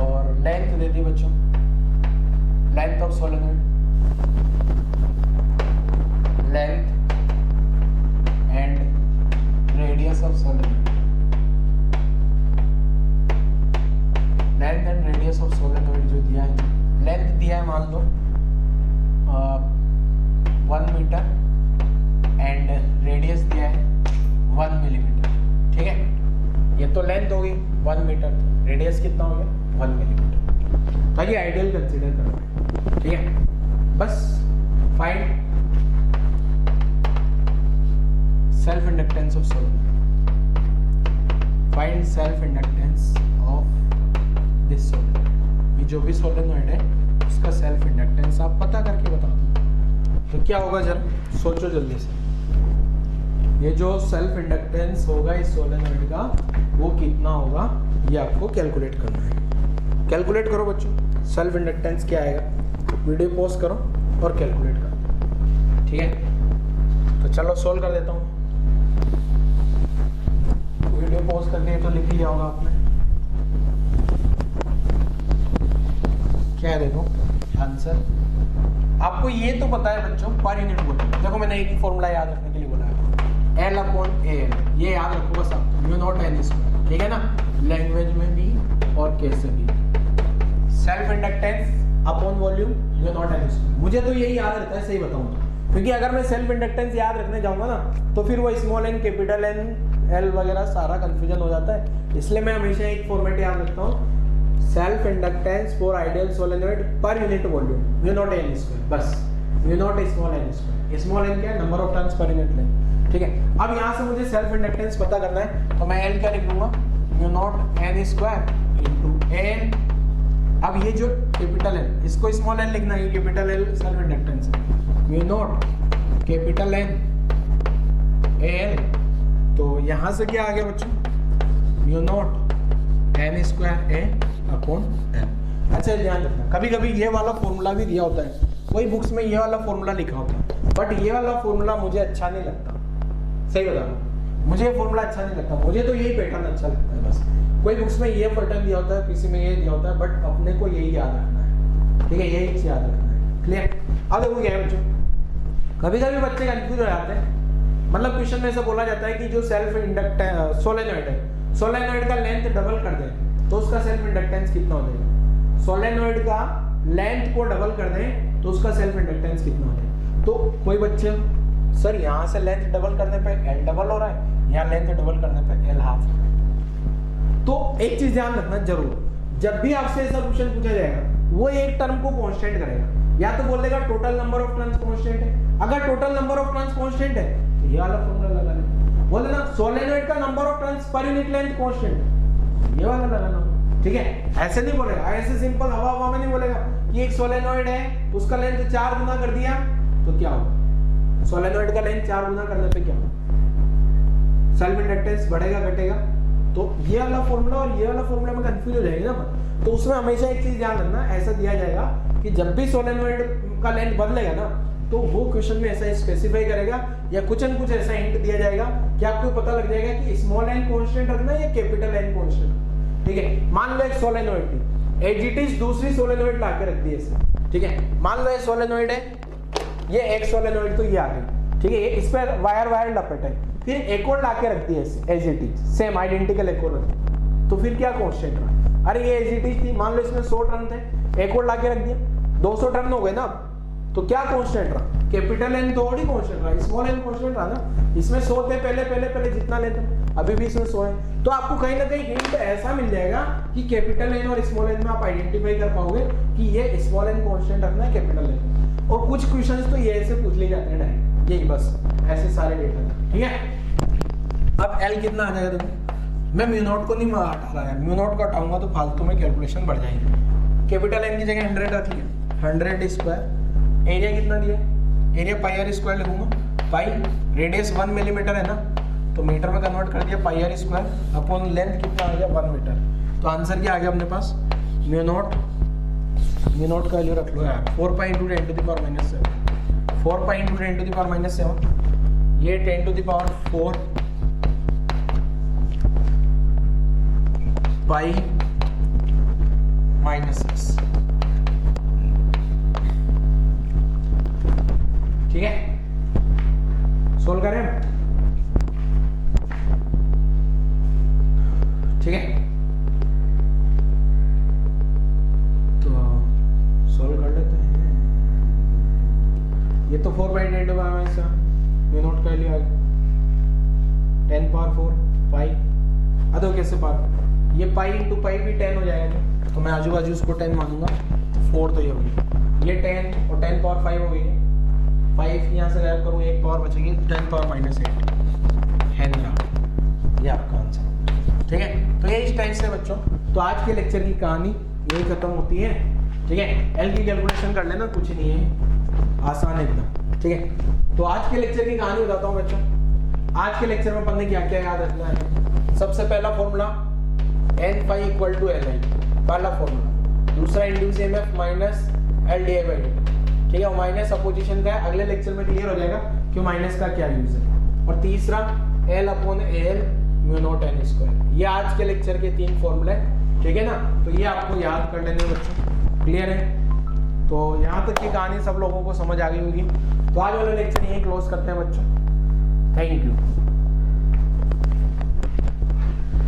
और लेंथ दे दी बच्चों, length of solenoid, length and radius of solenoid, length and radius of solenoid जो दिया है, लेंथ दिया है मान लो 1 मीटर एंड रेडियस दिया है 1 मिलीमीटर, ठीक है। ये तो लेंथ होगी 1 मीटर, रेडियस कितना हो गया 1 मिलीमीटर, ताकि आइडियल कंसीडर करना है, ठीक है। बस find self inductance of solenoid, find self inductance of this solenoid, ये जो भी सोलेनोइड है उसका सेल्फ इंडक्टेंस आप पता करके बता दो। तो क्या होगा जरा सोचो जल्दी से, ये जो सेल्फ इंडक्टेंस होगा इस सोलेनोइड का वो कितना होगा, ये आपको कैलकुलेट करना है। कैलकुलेट करो बच्चों, सेल्फ इंडक्टेंस क्या आएगा, वीडियो पॉज करो और कैलकुलेट करो, ठीक है। तो चलो सोल्व कर देता हूँ, वीडियो पॉज करके तो लिख लिया होगा आपने, क्या है देखो आंसर। आपको ये तो पता है बच्चों पर यूनिट वॉल्यूम, देखो मैंने एक ही फॉर्मूला याद रखने के लिए बोला है, L अपॉन AL, ये याद रखो बस आप, म्यू नॉट n स्क्वायर, ठीक है ना, लैंग्वेज में भी और कैसे भी। Self inductance upon volume mu not an square. मुझे तो यही याद रहता है, सही बताऊं तो, क्योंकि अगर मैं सेल्फ इंडक्टेंस याद रखने जाऊंगा ना तो फिर वो small n, capital n, L वगैरह सारा कंफ्यूजन हो जाता है। इसलिए मैं हमेशा एक फॉर्मेट याद रखता हूँ, self inductance for ideal solenoid per unit volume mu not an square, बस mu not small N square. Small N क्या है? Number of turns per unit length, ठीक है। अब यहाँ से मुझे सेल्फ इंडक्टेंस पता करना है, तो मैं एल क्या लिख लूंगा? Mu not an square into n. अब ये जो कैपिटल एन, इसको स्मॉल एन लिखना है, capital L self inductance, mu naught capital n L. तो यहाँ से क्या आ गया बच्चों? Mu not an square a upon n. अच्छा ध्यान रखना, कभी कभी ये वाला फॉर्मूला भी दिया होता है, कोई बुक्स में ये वाला फॉर्मूला लिखा होता है, बट ये वाला फॉर्मूला मुझे अच्छा नहीं लगता, सही बता रहा हूँ, मुझे ये फॉर्मूला अच्छा नहीं लगता, मुझे तो यही पैटर्न अच्छा लगता है बस। कोई बुक्स में ये पैटर्न दिया होता है, किसी में ये दिया होता है, बट अपने को यही याद रखना है, ठीक है, यही चीज याद रखना है, क्लियर। अब देखो क्या है बच्चों, कभी कभी बच्चे कंफ्यूज हो जाते हैं, मतलब क्वेश्चन में ऐसा बोला जाता है कि जो सेल्फ इंडक्टेंस सोलेनॉइड है, सोलेनॉइड का लेंथ डबल कर दें तो उसका सेल्फ इंडक्टेंस कितना हो जाएगा? सोलेनॉइड का लेंथ को डबल कर दें तो उसका सेल्फ इंडक्टेंस कितना हो जाएगा? तो कोई बच्चे, सर यहाँ से लेंथ डबल करने पे एल डबल हो रहा है, यहाँ लेंथ डबल करने पे एल हाफ हो रहा है। तो एक चीज ध्यान रखना जरूर, जब भी आपसे ऐसा क्वेश्चन पूछा जाएगा वो एक टर्म को कांस्टेंट करेगा, या तो बोलेगा total number of turns constant है, अगर total number of turns constant है तो ये वाला फॉर्मूला लगा लेना, बोले ना सोलेनॉइड का number of turns per unit length constant, ये वाला लगाना, ठीक है। ऐसे नहीं बोलेगा, ऐसे सिंपल हवा हवा में नहीं बोलेगा कि एक सोलेनॉइड है उसका लेंथ 4 गुना कर दिया तो क्या होगा? सोलेनॉइड का लेंथ 4 गुना करने पे क्या होगा? सेल्फ इंडक्टेंस बढ़ेगा घटेगा? तो ये वाला फॉर्मूला और ये वाला फॉर्मूला में कंफ्यूज हो जाएगी ना, तो उसमें हमेशा एक चीज ध्यान रखना, ऐसा दिया जाएगा कि जब भी सोलेनॉइड का लेंथ बदलेगा ना तो वो क्वेश्चन में ऐसा स्पेसिफाई करेगा या कुछ न कुछ ऐसा हिंट दिया जाएगा कि आपको पता लग जाएगा कि स्मॉल एन कांस्टेंट रखना है या कैपिटल एन कांस्टेंट, ठीक है। मान लो एक सोलेनॉइड थी, एज इट इज दूसरी सोलेनॉइड ला के रख दी ऐसे, ठीक है। मान लो ये सोलेनॉइड है, ये एक सोलेनॉइड तो ये आ गई, ठीक है, इस पर वायर वायर लपेट है, फिर एक और ला के रख दी ऐसे as it is same identical एक और रख दी, तो फिर क्या कांस्टेंट रहा? अरे ये एज इट इज थी, मान लो इसमें 100 टर्न थे, एक और ला के रख दिया, 200 टर्न हो गए ना, तो क्या कांस्टेंट रहा? कैपिटल एन थोड़ी कांस्टेंट रहा, स्मॉल एन कांस्टेंट रहा ना। इसमें 100 थे पहले जितना लेते, अभी भी इसमें 100 है, तो आपको कहीं ना कहीं हिंट ऐसा मिल जाएगा कि कैपिटल एन और स्मॉल एन में आप आइडेंटिफाई कर पाओगे कि ये स्मॉल एन कांस्टेंट रखना है कैपिटल एन। और कुछ क्वेश्चंस तो ये ऐसे पूछ ले जाते हैं डायरेक्ट, यही बस ऐसे सारे डेटा, ठीक है। अब एल कितना आ जाएगा देखो, मैं म्यू नॉट को नहीं हटा रहा है, म्यू नॉट को हटाऊंगा तो फालतू में कैलकुलेशन बढ़ जाएगी। कैपिटल एन की जगह 100 रख लिया, 100 स्क्वायर, एरिया कितना दिया? एरिया पाई आर स्क्वायर लिखूंगा, पाई रेडियस 1 मिलीमीटर है ना, तो मीटर में कन्वर्ट कर दिया, पाई आर स्क्वायर अपॉन लेंथ कितना आ गया? 1 मीटर। तो आंसर क्या आ गया अपने पास? म्यू नॉट का वैल्यू रख लो यार, 4 pi into 10 to the power minus 7, 4 pi into 10 to the power minus 7, ये 10 to the power 4 pi minus 6, ठीक है। सोल्व करें, ठीक है, तो सोल्व कर लेते हैं। ये तो 4 बाई 10 ऐसा म्यू नॉट का लिया 10 पावर 4 पाई, अदो कैसे पावर, ये पाई इंटू पाई भी 10 हो जाएगा, तो मैं आजू बाजू उसको 10 मानूंगा, 4 तो ये हो गई, ये 10 और 10 पावर 5 हो गई है, 5 यहाँ से गायब करूँ, एक पावर बचेगी, 10 पावर माइनस 8 हेनरी, ये आपका आंसर, ठीक है। तो ये इस टाइप से बच्चों, तो आज के लेक्चर की कहानी यही खत्म होती है, ठीक है। एल की कैलकुलेशन कर लेना, कुछ नहीं है, आसान है एकदम, ठीक है। तो आज के लेक्चर की कहानी बताता हूँ बच्चों। आज के लेक्चर में अपन ने क्या क्या याद रखना है? सबसे पहला formula n phi equal to L I, पहला फॉर्मूला। दूसरा induce EMF minus L d I by d, ठीक है, माइनस अपोजिशन का है, अगले लेक्चर में क्लियर हो जाएगा कि माइनस का क्या यूज है। और तीसरा L upon L mu not an square, ये आज के लेक्चर के 3 फॉर्मूले, ठीक है ना। तो ये आपको याद कर लेने बच्चों, क्लियर है। तो यहाँ तक की कहानी सब लोगों को समझ आ गई होगी। तो आज वाला लेक्चर यहीं क्लोज करते हैं बच्चों, थैंक यू।